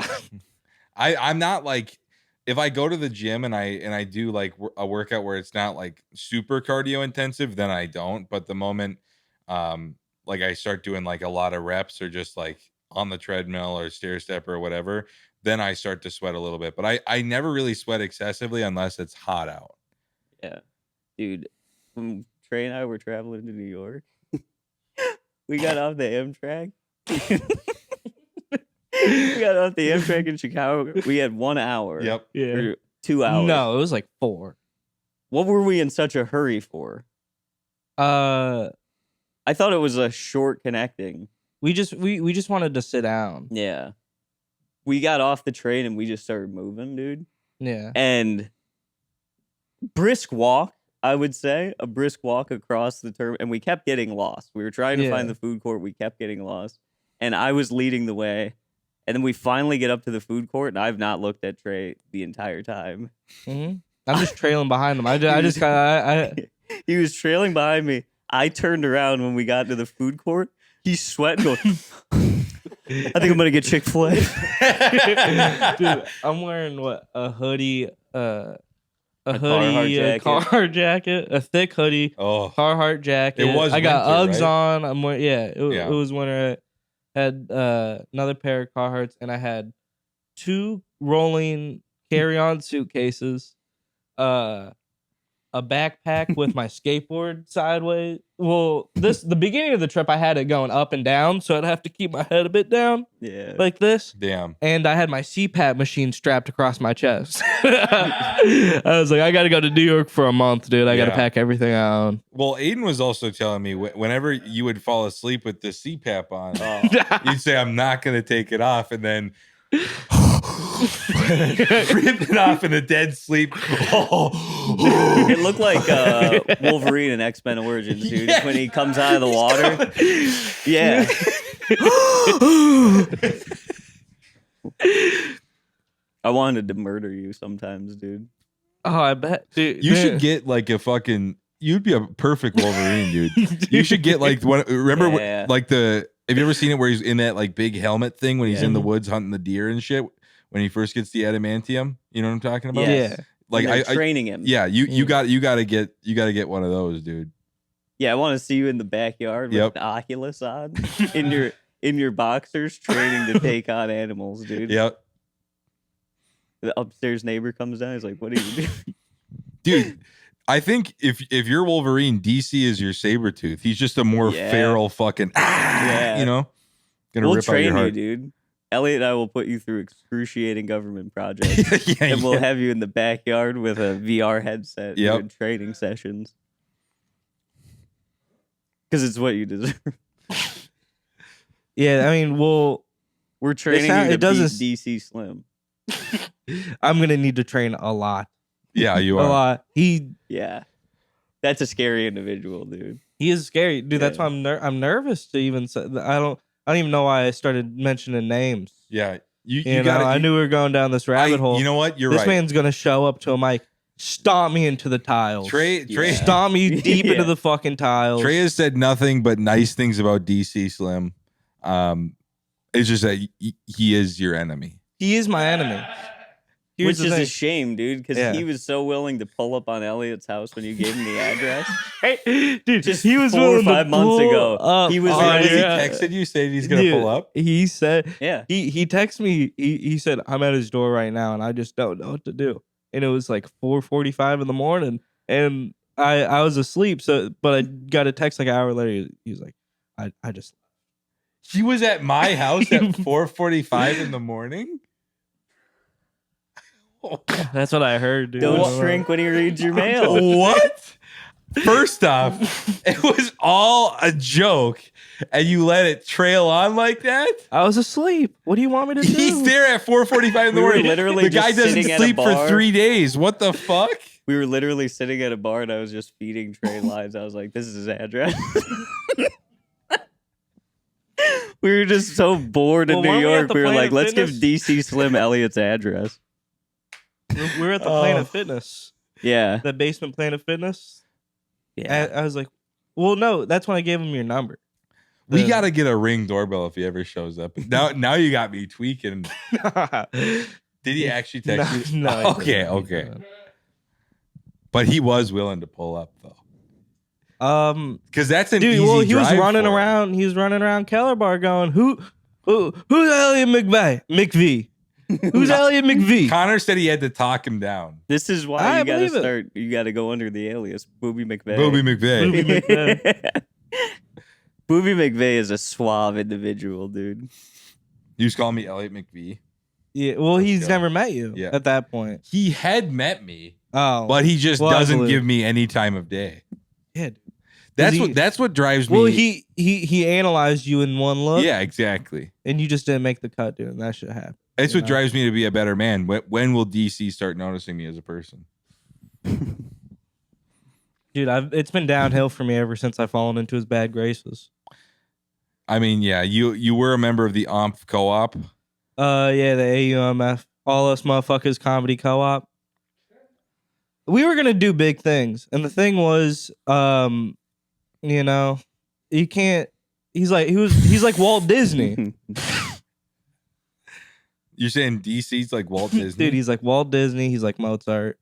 Speaker 1: I'm not like, if I go to the gym and I do like a workout where it's not like super cardio intensive, then I don't. But the moment like I start doing like a lot of reps or just like on the treadmill or stair step or whatever, then I start to sweat a little bit. But I never really sweat excessively unless it's hot out.
Speaker 2: Yeah. Dude, when Trey and I were traveling to New York, we got off the Amtrak. We got off the Amtrak in Chicago. We had 1 hour.
Speaker 1: Yep.
Speaker 3: yeah.
Speaker 2: Or 2 hours.
Speaker 3: No, it was like 4.
Speaker 2: What were we in such a hurry for? I thought it was a short connecting.
Speaker 3: We just wanted to sit down.
Speaker 2: Yeah. We got off the train and we just started moving, dude.
Speaker 3: Yeah.
Speaker 2: And brisk walk, I would say. A brisk walk across the term. And we kept getting lost. We were trying to find
Speaker 3: Yeah.
Speaker 2: the food court. We kept getting lost. And I was leading the way. And then we finally get up to the food court. And I've not looked at Trey the entire time.
Speaker 3: Mm-hmm. I'm just trailing behind him. I just kind of.
Speaker 2: He was trailing behind me. I turned around when we got to the food court. He's sweating, going, I think I'm going to get Chick-fil-A.
Speaker 3: Dude, I'm wearing what? A hoodie, a
Speaker 2: Carhartt
Speaker 3: hoodie, a
Speaker 2: jacket.
Speaker 3: Carhartt jacket, a thick hoodie,
Speaker 1: Oh,
Speaker 3: Carhartt jacket.
Speaker 1: It was
Speaker 3: I got
Speaker 1: winter,
Speaker 3: Uggs
Speaker 1: right?
Speaker 3: on. I'm wearing, yeah,
Speaker 1: Yeah.
Speaker 3: it was winter. I had another pair of Carhartts, and I had 2 rolling carry-on suitcases, a backpack with my skateboard sideways. Well, the beginning of the trip, I had it going up and down, so I'd have to keep my head a bit down
Speaker 2: Yeah.
Speaker 3: like this.
Speaker 1: damn.
Speaker 3: And I had my CPAP machine strapped across my chest. I was like, I got to go to New York for a month, dude. I got to
Speaker 1: Yeah.
Speaker 3: pack everything I own.
Speaker 1: Well, Aiden was also telling me whenever you would fall asleep with the CPAP on,
Speaker 2: Oh.
Speaker 1: you'd say, I'm not going to take it off. And then rip it off in a dead sleep.
Speaker 2: It looked like Wolverine in X-Men Origins, dude.
Speaker 1: Yeah.
Speaker 2: When he comes out of the water. Yeah. I wanted to murder you sometimes, dude.
Speaker 3: Oh, I bet. Dude,
Speaker 1: You should get like a fucking, you'd be a perfect Wolverine, dude. You should get like one. Remember,
Speaker 2: Yeah.
Speaker 1: like have you ever seen it where he's in that like big helmet thing when he's
Speaker 2: Yeah.
Speaker 1: in the woods hunting the deer and shit? When he first gets the adamantium, you know what I'm talking about?
Speaker 2: Yes.
Speaker 3: Yeah.
Speaker 1: Like
Speaker 2: When they're
Speaker 1: I
Speaker 2: training him.
Speaker 1: yeah, you got to get one of those, dude.
Speaker 2: Yeah, I want to see you in the backyard with
Speaker 1: Yep.
Speaker 2: an Oculus on in your boxers training to take on animals, dude.
Speaker 1: Yep.
Speaker 2: The upstairs neighbor comes down. He's like, "What are you doing?"
Speaker 1: Dude, I think if you're Wolverine, DC is your Sabretooth. He's just a more
Speaker 2: Yeah.
Speaker 1: feral fucking
Speaker 2: Yeah.
Speaker 1: you know, gonna
Speaker 2: We'll
Speaker 1: rip out your
Speaker 2: train you,
Speaker 1: heart.
Speaker 2: dude. Elliot and I will put you through excruciating government projects.
Speaker 1: Yeah,
Speaker 2: And we'll
Speaker 1: yeah.
Speaker 2: have you in the backyard with a VR headset
Speaker 1: Yep.
Speaker 2: doing training sessions. Because it's what you deserve.
Speaker 3: Yeah, I mean,
Speaker 2: We're training
Speaker 3: sound-
Speaker 2: you
Speaker 3: it
Speaker 2: to
Speaker 3: doesn't-
Speaker 2: beat DC Slim.
Speaker 3: I'm going to need to train a lot.
Speaker 1: Yeah, you
Speaker 3: A
Speaker 1: are.
Speaker 3: lot. He
Speaker 2: Yeah. That's a scary individual, dude.
Speaker 3: is scary. Dude, that's
Speaker 2: Yeah.
Speaker 3: why I'm nervous to even say. I don't even know why I started mentioning names.
Speaker 1: Yeah. You
Speaker 3: You know,
Speaker 1: got
Speaker 3: I knew we were going down this rabbit hole.
Speaker 1: You know what? You're
Speaker 3: this
Speaker 1: right.
Speaker 3: man's going to show up to a mic, stomp me into the tiles.
Speaker 1: Trey
Speaker 2: Yeah.
Speaker 3: Stomp me deep
Speaker 2: Yeah.
Speaker 3: into the fucking tiles.
Speaker 1: Trey has said nothing but nice things about DC Slim. It's just that he is your enemy.
Speaker 3: He is my enemy. Here's
Speaker 2: Which
Speaker 3: the
Speaker 2: is
Speaker 3: thing.
Speaker 2: a shame, dude, because
Speaker 3: Yeah.
Speaker 2: he was so willing to pull up on Elliot's house when you gave him the address.
Speaker 3: Dude,
Speaker 2: Just
Speaker 3: he was
Speaker 2: 4 or
Speaker 3: willing to
Speaker 2: 5 months
Speaker 3: pull
Speaker 2: ago.
Speaker 3: up
Speaker 2: He was
Speaker 3: on
Speaker 2: ready.
Speaker 1: He
Speaker 3: your-
Speaker 1: texted you saying he's gonna
Speaker 3: Dude,
Speaker 1: pull up.
Speaker 3: He said
Speaker 2: Yeah.
Speaker 3: he texted me. He said, I'm at his door right now and I just don't know what to do. And it was like 4:45 in the morning, and I was asleep. But I got a text like an hour later. He was like, I just
Speaker 1: He was at my house at 4:45 in the morning.
Speaker 3: that's what I heard, dude.
Speaker 2: Don't shrink when he reads your mail.
Speaker 1: What? First off, it was all a joke, and you let it trail on like that.
Speaker 3: I was asleep. What do you want me to do?
Speaker 1: He's there at 4:45 in the
Speaker 2: We were
Speaker 1: morning.
Speaker 2: literally
Speaker 1: the guy
Speaker 2: just
Speaker 1: doesn't
Speaker 2: sitting at a
Speaker 1: sleep for
Speaker 2: bar.
Speaker 1: 3 days. What the fuck?
Speaker 2: We were literally sitting at a bar and I was just feeding Trey lines. I was like, this is his address. We were just so bored in
Speaker 3: Well,
Speaker 2: New
Speaker 3: weren't we at
Speaker 2: York.
Speaker 3: the
Speaker 2: We were like,
Speaker 3: Planet
Speaker 2: let's give
Speaker 3: Fitness?
Speaker 2: DC Slim Elliot's address.
Speaker 3: We're at the
Speaker 1: Oh.
Speaker 3: Planet Fitness,
Speaker 2: Yeah.
Speaker 3: that basement Planet Fitness.
Speaker 2: Yeah.
Speaker 3: I was like, well, no, that's when I gave him your number.
Speaker 1: We
Speaker 3: The-
Speaker 1: got to get a Ring doorbell if he ever shows up. Now you got me tweaking. Did he actually text you?
Speaker 3: No, he
Speaker 1: Okay,
Speaker 3: didn't.
Speaker 1: okay. But he was willing to pull up though, because that's an
Speaker 3: Dude,
Speaker 1: easy
Speaker 3: well, he was
Speaker 1: drive
Speaker 3: running
Speaker 1: for him.
Speaker 3: around. He was running around Keller Bar, going, who's Elliot McVeigh? Who's Elliot McVeigh?
Speaker 1: Connor said he had to talk him down.
Speaker 2: This is why
Speaker 3: I
Speaker 2: you gotta
Speaker 3: believe it.
Speaker 2: start. You gotta go under the alias Booby McVeigh.
Speaker 1: Booby McVeigh.
Speaker 3: Booby McVeigh.
Speaker 2: Booby McVeigh is a suave individual, dude.
Speaker 1: You just call me Elliot McVeigh.
Speaker 3: Yeah, well, he's
Speaker 1: go.
Speaker 3: never met you
Speaker 1: Yeah.
Speaker 3: at that point.
Speaker 1: He had met me,
Speaker 3: Oh,
Speaker 1: but he just
Speaker 3: Well, I
Speaker 1: doesn't
Speaker 3: believe-
Speaker 1: give me any time of day.
Speaker 3: yeah. dude.
Speaker 1: That's what drives me.
Speaker 3: Well, he analyzed you in one look.
Speaker 1: yeah, exactly.
Speaker 3: And you just didn't make the cut, dude. And that should happen.
Speaker 1: That's
Speaker 3: You
Speaker 1: what
Speaker 3: know?
Speaker 1: drives me to be a better man. When will DC start noticing me as a person?
Speaker 3: Dude, it's been downhill for me ever since I've fallen into his bad graces.
Speaker 1: I mean, yeah, you were a member of the OMF co-op.
Speaker 3: Yeah, the AUMF, All Us Motherfuckers Comedy Co-op. We were gonna do big things, and the thing was, you know, you can't. He's like Walt Disney,
Speaker 1: You're saying DC's like Walt Disney?
Speaker 3: dude. He's like Walt Disney. He's like Mozart.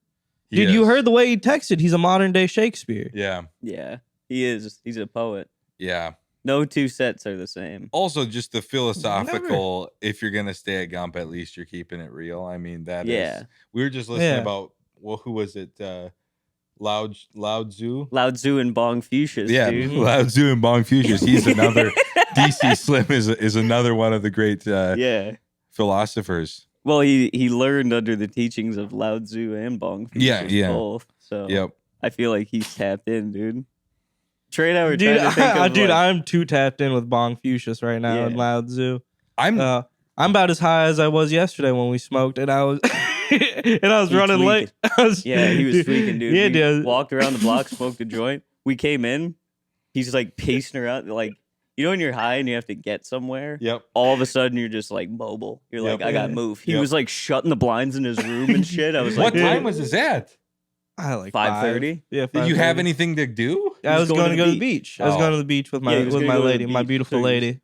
Speaker 1: He
Speaker 3: Dude, you
Speaker 1: is.
Speaker 3: heard the way he texted. He's a modern day Shakespeare.
Speaker 1: Yeah,
Speaker 2: Yeah, he is. He's a poet.
Speaker 1: yeah.
Speaker 2: No two sets are the same.
Speaker 1: Also, just the philosophical. If you're gonna stay at Gump, at least you're keeping it real. I mean, that is.
Speaker 2: Yeah.
Speaker 1: We were just listening
Speaker 3: Yeah.
Speaker 1: about who was it? Loud Zoo.
Speaker 2: Lao Tzu and Bong Fuchsias,
Speaker 1: Yeah,
Speaker 2: dude.
Speaker 1: Loud Zoo and Bong Fuchsias. He's another DC Slim is another one of the great
Speaker 2: Yeah.
Speaker 1: philosophers.
Speaker 2: Well, he learned under the teachings of Lao Tzu and Bong Fuchsias
Speaker 1: Yeah.
Speaker 2: both. So
Speaker 1: Yep.
Speaker 2: I feel like he's tapped in, dude. Trey and I were
Speaker 3: Dude,
Speaker 2: trying to think of like,
Speaker 3: I'm too tapped in with Bong Fuchsias right now
Speaker 2: Yeah.
Speaker 3: and Loud Zoo.
Speaker 1: I'm
Speaker 3: I'm about as high as I was yesterday when we smoked, and I was and I was
Speaker 2: He
Speaker 3: running late.
Speaker 2: yeah, he was tweaking, dude.
Speaker 3: Yeah,
Speaker 2: We
Speaker 3: dude.
Speaker 2: walked around the block, smoked a joint. We came in. He's like pacing around, like you know when you're high and you have to get somewhere.
Speaker 1: Yep.
Speaker 2: All of a sudden you're just like mobile. You're
Speaker 1: Yep.
Speaker 2: like, I gotta move. He
Speaker 1: Yep.
Speaker 2: was like shutting the blinds in his room and shit. I was
Speaker 1: What
Speaker 2: like,
Speaker 1: time was this at?
Speaker 3: I like
Speaker 2: 5:30?
Speaker 3: Yeah,
Speaker 1: Did you have
Speaker 3: 5:30.
Speaker 1: anything to do?
Speaker 3: I was going to go to the beach. I was
Speaker 1: Oh.
Speaker 3: going to the beach with
Speaker 2: Yeah, he was
Speaker 3: with
Speaker 2: gonna
Speaker 3: my
Speaker 2: go to the
Speaker 3: lady, my
Speaker 2: beach,
Speaker 3: beautiful
Speaker 2: so he was-
Speaker 3: lady.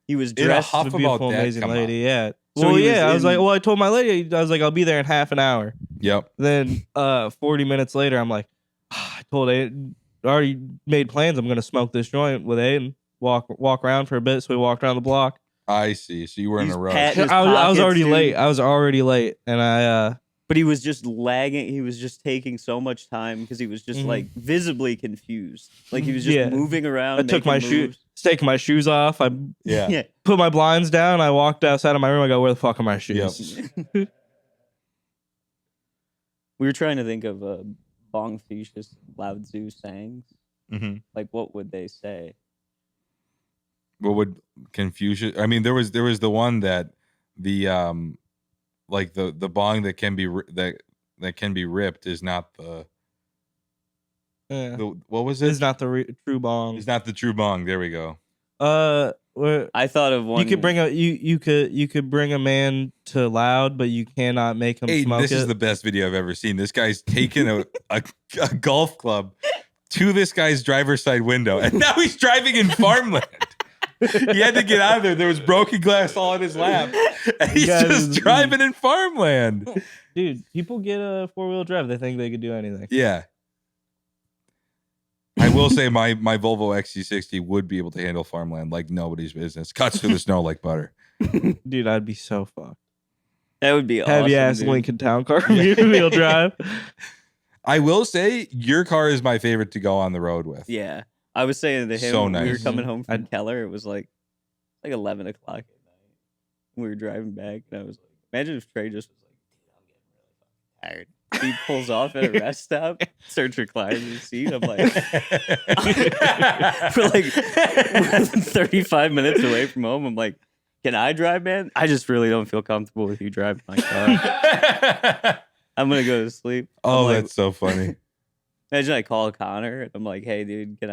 Speaker 2: He was
Speaker 1: In a
Speaker 2: dressed.
Speaker 1: huff
Speaker 3: The
Speaker 1: about
Speaker 3: beautiful,
Speaker 1: that.
Speaker 3: amazing
Speaker 1: Come
Speaker 3: lady.
Speaker 1: on.
Speaker 3: Yeah.
Speaker 2: So
Speaker 3: Well,
Speaker 2: he was
Speaker 3: yeah. I was
Speaker 2: in-
Speaker 3: like, well, I told my lady, I was like, I'll be there in half an hour.
Speaker 1: Yep.
Speaker 3: Then 40 minutes later, I'm like, I told Aiden, already made plans. I'm going to smoke this joint with Aiden, walk around for a bit. So we walked around the block.
Speaker 1: I see. So you were in
Speaker 2: He's
Speaker 1: a rush.
Speaker 2: pat- His
Speaker 3: I was
Speaker 2: pockets,
Speaker 3: already
Speaker 2: dude.
Speaker 3: late. I was already late. And I,
Speaker 2: But he was just lagging. He was just taking so much time because he was just
Speaker 3: Mhm.
Speaker 2: like visibly confused. Like he was just
Speaker 3: Yeah.
Speaker 2: moving around.
Speaker 3: I took my
Speaker 2: making
Speaker 3: shoes,
Speaker 2: moves.
Speaker 3: taking my shoes off. I
Speaker 1: Yeah.
Speaker 2: Yeah.
Speaker 3: put my blinds down. I walked outside of my room. I go, where the fuck are my shoes?
Speaker 1: Yep.
Speaker 2: We were trying to think of Bong Fuchsias Lao Tzu sayings.
Speaker 1: Mm-hmm.
Speaker 2: Like, what would they say?
Speaker 1: What would Confucius? I mean, there was the one that the like the bong that can be that can be ripped is not the
Speaker 3: Yeah.
Speaker 1: what was it?
Speaker 3: It's not the true bong.
Speaker 1: It's not the true bong. There we go.
Speaker 3: Where
Speaker 2: I thought of one.
Speaker 3: you could bring you could bring a man to loud, but you cannot make him
Speaker 1: Hey,
Speaker 3: smoke
Speaker 1: this
Speaker 3: it.
Speaker 1: is the best video I've ever seen. This guy's taken a golf club to this guy's driver's side window, and now he's driving in farmland. He had to get out of there. There was broken glass all in his lap, and he's
Speaker 3: Guys,
Speaker 1: just driving in farmland.
Speaker 3: Dude, people get a 4-wheel drive. They think they could do anything.
Speaker 1: Yeah. I will say my Volvo XC60 would be able to handle farmland like nobody's business. Cuts through the snow like butter.
Speaker 3: Dude, I'd be so fucked.
Speaker 2: That would be awesome.
Speaker 3: Heavy ass
Speaker 2: dude.
Speaker 3: Lincoln Town Car wheel drive.
Speaker 1: I will say your car is my favorite to go on the road with.
Speaker 2: Yeah. I was saying to him
Speaker 1: So
Speaker 2: when we were
Speaker 1: nice.
Speaker 2: coming home from
Speaker 3: I'd-
Speaker 2: Keller, it was like 11 o'clock at night. We were driving back, and I was like, imagine if Trey just was like, dude, I'm getting really fucking tired. He pulls off at a rest stop, starts reclining in the seat. I'm like, for like 35 minutes away from home, I'm like, can I drive, man? I just really don't feel comfortable with you driving my car. I'm going to go to sleep.
Speaker 1: Oh,
Speaker 2: I'm like,
Speaker 1: that's so funny.
Speaker 2: imagine I call Connor and I'm like, hey, dude, can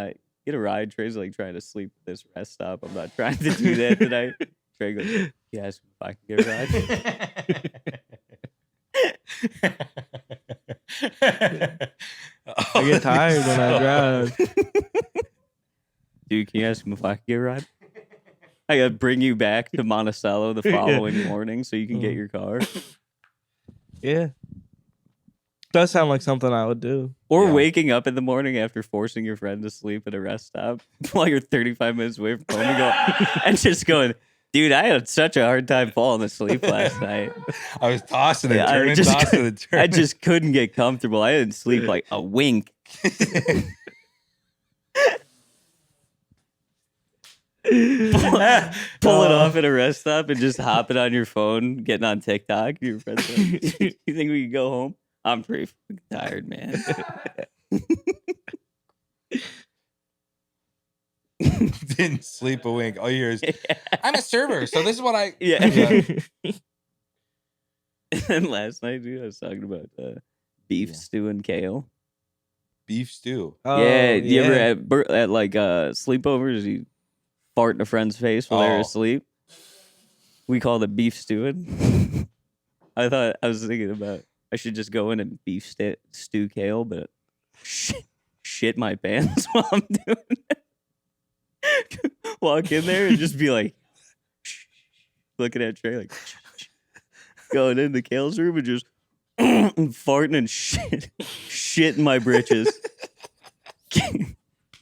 Speaker 2: get a ride. Trey's like trying to sleep at this rest stop. I'm not trying to do that tonight. Trey goes, yes, if I can get a ride.
Speaker 3: I get tired when I drive.
Speaker 2: Dude, can you ask him if I can get a ride? I gotta bring you back to Monticello the following morning so you can get your car.
Speaker 3: Yeah. Does sound like something I would do.
Speaker 2: Or
Speaker 1: Yeah.
Speaker 2: waking up in the morning after forcing your friend to sleep at a rest stop while you're 35 minutes away from home and just going, dude, I had such a hard time falling asleep last night.
Speaker 1: I was tossing and
Speaker 2: Yeah,
Speaker 1: turning, tossing and turning.
Speaker 2: I just couldn't get comfortable. I didn't sleep like a wink. Pull it off at a rest stop and just hopping on your phone, getting on TikTok. Your friend's like, you think we can go home? I'm pretty fucking tired, man.
Speaker 1: Didn't sleep a wink. All you hear is, I'm a server, so this is what I.
Speaker 2: Yeah.
Speaker 1: Yeah.
Speaker 2: And last night, dude, I was talking about beef stew and kale.
Speaker 1: Beef stew.
Speaker 3: Oh,
Speaker 2: yeah, you ever at like sleepovers, you fart in a friend's face while they're
Speaker 1: Oh.
Speaker 2: asleep? We called it beef stewing. I was thinking about I should just go in and beef stew kale, but shit my pants while I'm doing it. Walk in there and just be like, looking at Trey like, going into Kale's room and just farting and shit in my britches.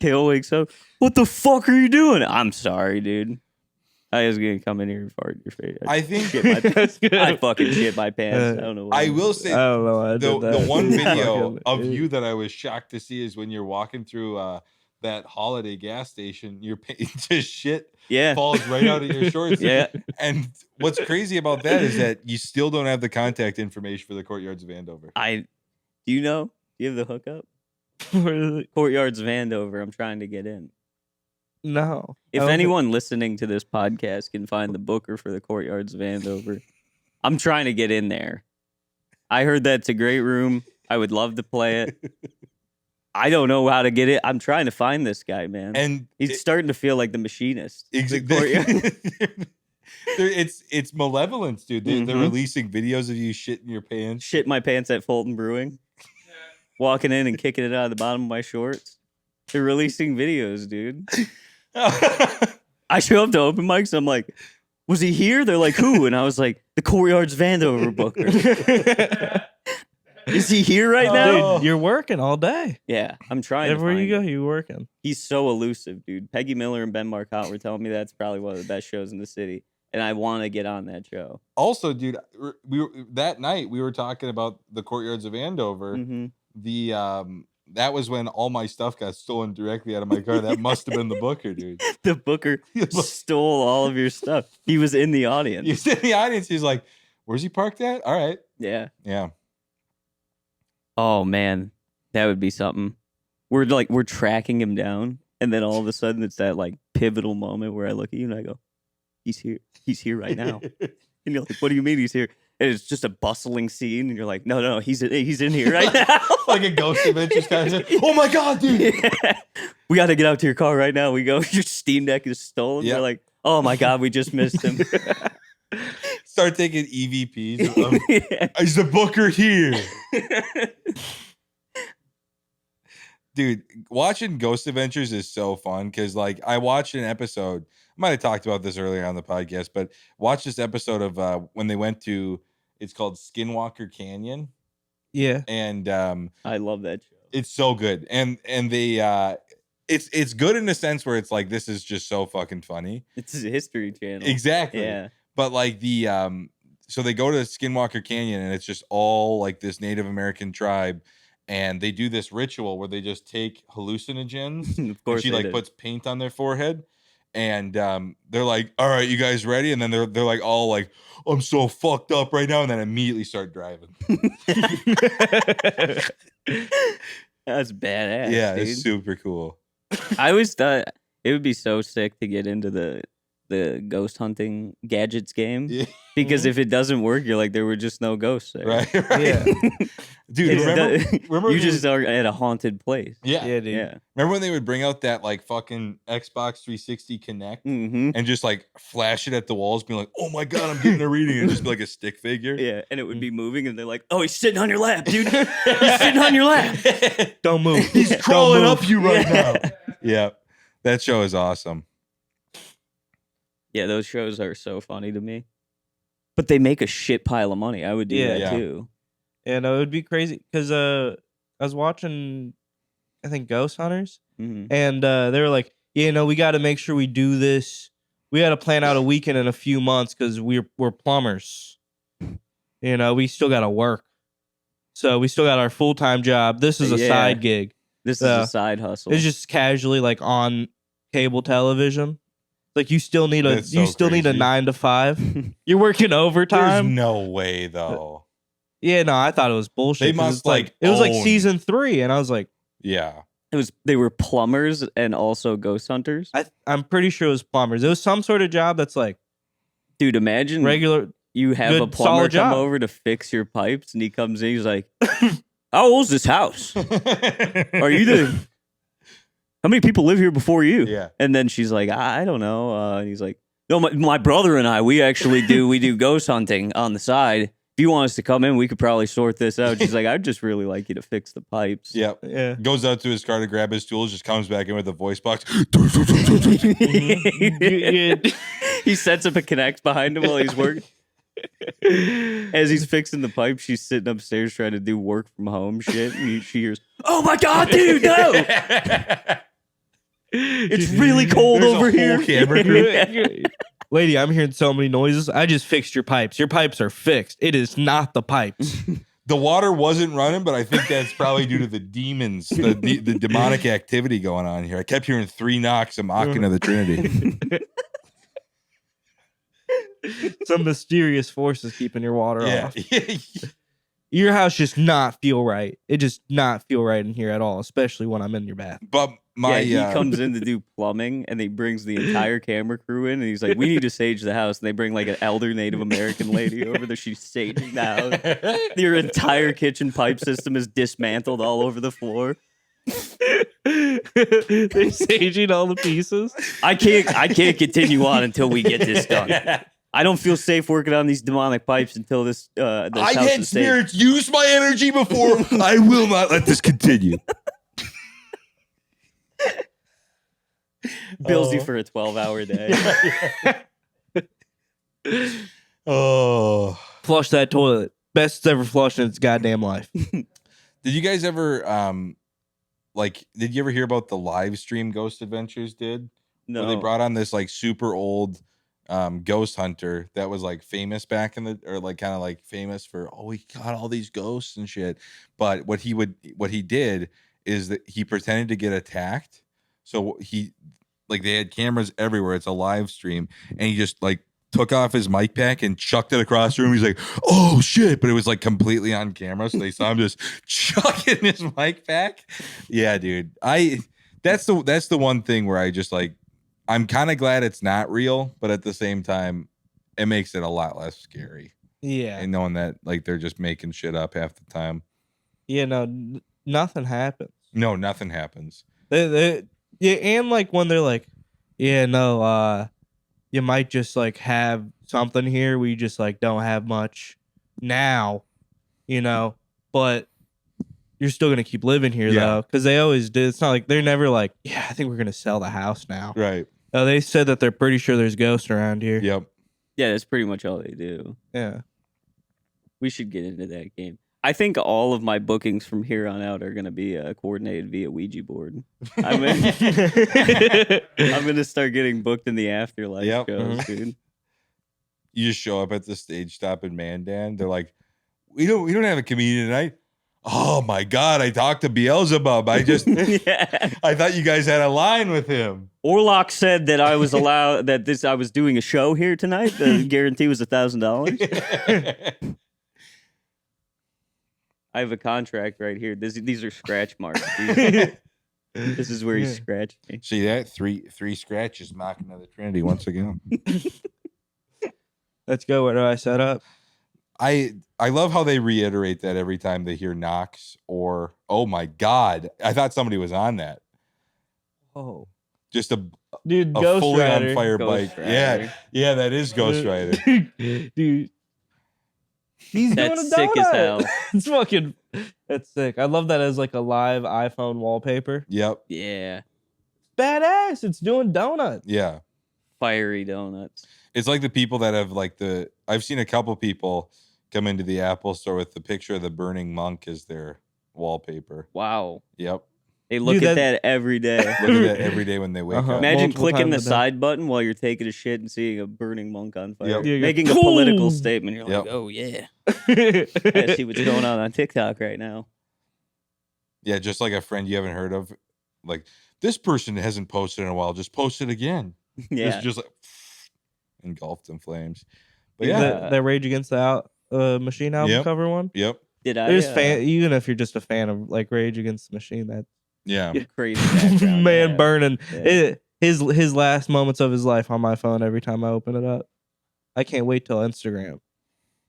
Speaker 2: Kale wakes up. What the fuck are you doing? I'm sorry, dude. I was gonna come in here and fart in your face.
Speaker 1: I think
Speaker 2: Shit my pants. I fucking shit my pants. I don't know. What
Speaker 1: I will say
Speaker 3: I don't know. Why I did
Speaker 1: the
Speaker 3: that.
Speaker 1: one video
Speaker 3: Fucking
Speaker 1: of
Speaker 3: idiot.
Speaker 1: you that I was shocked to see is when you're walking through that holiday gas station, your just shit
Speaker 2: Yeah.
Speaker 1: falls right out of your shorts.
Speaker 2: Yeah.
Speaker 1: And what's crazy about that is that you still don't have the contact information for the Courtyards of Andover.
Speaker 2: Do you know? Do you have the hookup? Courtyards of Andover. I'm trying to get in.
Speaker 3: No.
Speaker 2: If
Speaker 3: I don't
Speaker 2: anyone listening to this podcast can find the booker for the Courtyards of Andover, I'm trying to get in there. I heard that's a great room. I would love to play it. I don't know how to get it. I'm trying to find this guy, man.
Speaker 1: And
Speaker 2: He's starting to feel like the machinist.
Speaker 1: exactly. It's malevolence, dude. They're
Speaker 2: Mhm.
Speaker 1: releasing videos of you shitting your pants.
Speaker 2: Shit my pants at Fulton Brewing. Walking in and kicking it out of the bottom of my shorts. They're releasing videos, dude. I show up to open mics. I'm like, was he here? They're like, who? And I was like, the Courtyards of Andover booker. Is he here right now?
Speaker 3: Dude, you're working all day.
Speaker 2: Yeah, I'm trying.
Speaker 3: Everywhere
Speaker 2: to
Speaker 3: you
Speaker 2: find
Speaker 3: go,
Speaker 2: him.
Speaker 3: you're working.
Speaker 2: He's so elusive, dude. Peggy Miller and Ben Marcotte were telling me that's probably one of the best shows in the city, and I want to get on that show.
Speaker 1: Also, dude, that night we were talking about the Courtyards of Andover.
Speaker 2: Mm-hmm.
Speaker 1: That was when all my stuff got stolen directly out of my car. That must have been the booker, dude.
Speaker 2: The booker stole all of your stuff. He was in the audience.
Speaker 1: He's in the audience. He's like, "Where's he parked at?" All right,
Speaker 2: Yeah.
Speaker 1: yeah.
Speaker 2: Oh man, that would be something. We're tracking him down, and then all of a sudden it's that like pivotal moment where I look at you and I go, "He's here. He's here right now." And you're like, "What do you mean he's here?" And it's just a bustling scene, and you're like, "No, he's in here right now."
Speaker 1: Like a Ghost Adventures kind of thing. Oh my god, dude!
Speaker 2: Yeah. We got to get out to your car right now. We go. Your Steam Deck is stolen.
Speaker 1: Yeah.
Speaker 2: We're like, "Oh my god, we just missed him."
Speaker 1: Start taking EVPs.
Speaker 2: Yeah.
Speaker 1: Is the booker here? Dude, watching Ghost Adventures is so fun because, like, I watched an episode. I might have talked about this earlier on the podcast, but watch this episode of when they went to. It's called Skinwalker Canyon,
Speaker 3: Yeah.
Speaker 1: and
Speaker 2: I love that show.
Speaker 1: it's so good. And they it's good in the sense where it's like this is just so fucking funny.
Speaker 2: It's a History Channel.
Speaker 1: Exactly.
Speaker 2: Yeah.
Speaker 1: But like so they go to Skinwalker Canyon and it's just all like this Native American tribe. And they do this ritual where they just take hallucinogens.
Speaker 2: Of
Speaker 1: And
Speaker 2: course,
Speaker 1: she
Speaker 2: they
Speaker 1: like
Speaker 2: did.
Speaker 1: puts paint on their forehead. And they're like, "All right, you guys ready?" And then they're like all like, "I'm so fucked up right now," and then immediately start driving.
Speaker 2: That's badass.
Speaker 1: Yeah,
Speaker 2: dude.
Speaker 1: it's super cool.
Speaker 2: I always thought it would be so sick to get into the the ghost hunting gadgets game.
Speaker 1: Yeah.
Speaker 2: Because if it doesn't work, you're like, there were just no ghosts there.
Speaker 1: Right.
Speaker 3: Yeah.
Speaker 1: Dude, remember
Speaker 2: you
Speaker 1: they
Speaker 2: just
Speaker 1: would-
Speaker 2: are at a haunted place.
Speaker 1: yeah.
Speaker 3: Yeah, dude.
Speaker 2: Yeah.
Speaker 1: Remember when they would bring out that like fucking Xbox 360 Connect
Speaker 2: Mm-hmm.
Speaker 1: and just like flash it at the walls, being like, "Oh my god, I'm getting a reading," and just be like a stick figure.
Speaker 2: Yeah, and it would be moving, and they're like, "Oh, he's sitting on your lap, dude. He's sitting on your lap."
Speaker 3: Don't move.
Speaker 1: He's
Speaker 3: Don't
Speaker 1: crawling
Speaker 3: move.
Speaker 1: up you right
Speaker 2: Yeah.
Speaker 1: now. Yeah, that show is awesome.
Speaker 2: Yeah, those shows are so funny to me. But they make a shit pile of money. I would do that
Speaker 1: Yeah.
Speaker 2: too.
Speaker 3: Yeah, no, it would be crazy because I was watching, I think, Ghost Hunters,
Speaker 2: Mm-hmm.
Speaker 3: and they were like, "Yeah, no, we got to make sure we do this. We got to plan out a weekend in a few months because we're plumbers. You know, we still got to work, so we still got our full time job. This is a
Speaker 2: Yeah.
Speaker 3: side gig.
Speaker 2: This is a side hustle.
Speaker 3: It's just casually like on cable television. Like you still need a
Speaker 1: That's so
Speaker 3: need a
Speaker 1: crazy.
Speaker 3: 9 to 5. You're working
Speaker 1: There's
Speaker 3: overtime.
Speaker 1: no way though.
Speaker 3: Yeah, no, I thought it was bullshit.
Speaker 1: They
Speaker 3: 'cause
Speaker 1: must,
Speaker 3: it's like
Speaker 1: like,
Speaker 3: it was like
Speaker 1: own-
Speaker 3: season 3, and I was like,
Speaker 1: Yeah,
Speaker 2: They were plumbers and also ghost hunters.
Speaker 3: I'm pretty sure it was plumbers. It was some sort of job that's like
Speaker 2: Dude, imagine
Speaker 3: regular.
Speaker 2: you have a
Speaker 3: good,
Speaker 2: plumber
Speaker 3: solid
Speaker 2: come
Speaker 3: job.
Speaker 2: over to fix your pipes, and he comes in, he's like, "How old's this house? Are you the? How many people live here before you?"
Speaker 1: yeah.
Speaker 2: And then she's like, "I don't know." And he's like, "No, my brother and I, we do ghost hunting on the side. If you want us to come in, we could probably sort this out." She's like, "I'd just really like you to fix the pipes."
Speaker 1: Yep.
Speaker 3: Yeah.
Speaker 1: Goes out to his car to grab his tools, just comes back in with a voice box.
Speaker 2: He sets up a connect behind him while he's working. As he's fixing the pipe, she's sitting upstairs trying to do work from home shit. And she hears, "Oh my god, dude, no! It's really cold
Speaker 1: There's a
Speaker 2: over
Speaker 1: whole
Speaker 2: here."
Speaker 1: camera crew.
Speaker 3: Lady, I'm hearing so many noises. I just fixed your pipes. Your pipes are fixed. It is not the pipes.
Speaker 1: The water wasn't running, but I think that's probably due to the demons, the demonic activity going on here. I kept hearing 3 knocks and mocking of the Trinity.
Speaker 3: Some mysterious forces keeping your water
Speaker 1: Yeah.
Speaker 3: off. Your house just not feel right. It just not feel right in here at all, especially when I'm in your bath.
Speaker 1: But my
Speaker 2: He comes in to do plumbing, and he brings the entire camera crew in, and he's like, "We need to sage the house." And they bring like an elder Native American lady over there. She's saging the house. Your entire kitchen pipe system is dismantled all over the floor.
Speaker 3: They're saging all the pieces.
Speaker 2: I can't continue on until we get this done. I don't feel safe working on these demonic pipes until this
Speaker 1: I
Speaker 2: house
Speaker 1: had
Speaker 2: is saved.
Speaker 1: spirits use my energy before. I will not let this continue.
Speaker 2: Bills you for a 12-hour day.
Speaker 1: Oh.
Speaker 3: Flush that toilet. Best it's ever flushed in its goddamn life.
Speaker 1: Did you guys ever did you ever hear about the live stream Ghost Adventures did? Where they
Speaker 2: No.
Speaker 1: brought on this like super old ghost hunter that was like famous back in the or like kind of like famous for he got all these ghosts and shit. But what he did is that he pretended to get attacked. So they had cameras everywhere. It's a live stream, and he just like took off his mic pack and chucked it across the room. He's like, "Oh shit!" But it was like completely on camera, so they saw him just chucking his mic pack. Yeah, dude. That's the one thing where I just like. I'm kind of glad it's not real, but at the same time, it makes it a lot less scary.
Speaker 3: Yeah.
Speaker 1: And knowing that like they're just making shit up half the time.
Speaker 3: Yeah, no, nothing happens.
Speaker 1: No, nothing happens.
Speaker 3: Yeah, and like when they're like, yeah, no, you might just like have something here. We just like don't have much now, but you're still gonna keep living here
Speaker 1: Yeah.
Speaker 3: though, because they always do. It's not like they're never like, yeah, I think we're gonna sell the house now.
Speaker 1: Right.
Speaker 3: No, they said that they're pretty sure there's ghosts around here.
Speaker 1: Yep.
Speaker 2: Yeah, that's pretty much all they do.
Speaker 3: Yeah.
Speaker 2: We should get into that game. I think all of my bookings from here on out are going to be coordinated via Ouija board. I'm going to start getting booked in the afterlife
Speaker 1: Yep.
Speaker 2: shows, dude.
Speaker 1: You just show up at the stage stop in Mandan. They're like, we don't have a comedian tonight. Oh my God, I talked to Beelzebub. I thought you guys had a line with him.
Speaker 2: Orlock said that I was allowed I was doing a show here tonight. The guarantee was $1,000. I have a contract right here. These are scratch marks. This is where he
Speaker 3: Yeah.
Speaker 2: scratched me.
Speaker 1: See that? Three scratches mocking of the Trinity once again.
Speaker 3: Let's go. What do I set up?
Speaker 1: I love how they reiterate that every time they hear knocks or oh my god, I thought somebody was on that.
Speaker 3: Oh,
Speaker 1: Just a
Speaker 3: dude,
Speaker 1: a
Speaker 3: Ghost
Speaker 1: fully
Speaker 3: Rider.
Speaker 1: on fire
Speaker 2: Ghost
Speaker 1: bike. Yeah,
Speaker 2: Rider.
Speaker 1: yeah, that is Ghost Rider.
Speaker 3: Dude, he's
Speaker 2: That's
Speaker 3: doing a
Speaker 2: sick as
Speaker 3: donut.
Speaker 2: hell.
Speaker 3: It's fucking. That's sick. I love that as like a live iPhone wallpaper.
Speaker 1: Yep.
Speaker 2: Yeah.
Speaker 3: Badass. It's doing donuts.
Speaker 1: Yeah.
Speaker 2: Fiery donuts.
Speaker 1: It's like the people that have like I've seen a couple people come into the Apple store with the picture of the burning monk as their wallpaper.
Speaker 2: Wow.
Speaker 1: Yep.
Speaker 2: They look
Speaker 3: Dude,
Speaker 2: at that every day.
Speaker 1: Look at that every day when they wake
Speaker 3: Uh-huh.
Speaker 1: up.
Speaker 2: Imagine
Speaker 3: Multiple
Speaker 2: clicking the
Speaker 3: times a day.
Speaker 2: side button while you're taking a shit and seeing a burning monk on fire.
Speaker 1: Yep.
Speaker 3: Yeah, you go,
Speaker 2: Making a political
Speaker 3: "Boom!"
Speaker 2: statement. You're like,
Speaker 1: Yep.
Speaker 2: oh, yeah. I see what's going on TikTok right now.
Speaker 1: Yeah, just like a friend you haven't heard of. Like, this person hasn't posted in a while. Just post it again.
Speaker 2: Yeah.
Speaker 1: It's just like engulfed in flames. But
Speaker 3: Yeah,
Speaker 1: yeah.
Speaker 3: that Rage Against the Machine album
Speaker 1: Yep.
Speaker 3: cover one.
Speaker 1: Yep.
Speaker 2: Did I?
Speaker 3: There's even if you're just a fan of like Rage Against the Machine, that
Speaker 1: Yeah.
Speaker 2: Crazy background.
Speaker 3: man
Speaker 2: yeah.
Speaker 3: burning.
Speaker 2: Yeah.
Speaker 3: His last moments of his life on my phone every time I open it up. I can't wait till Instagram.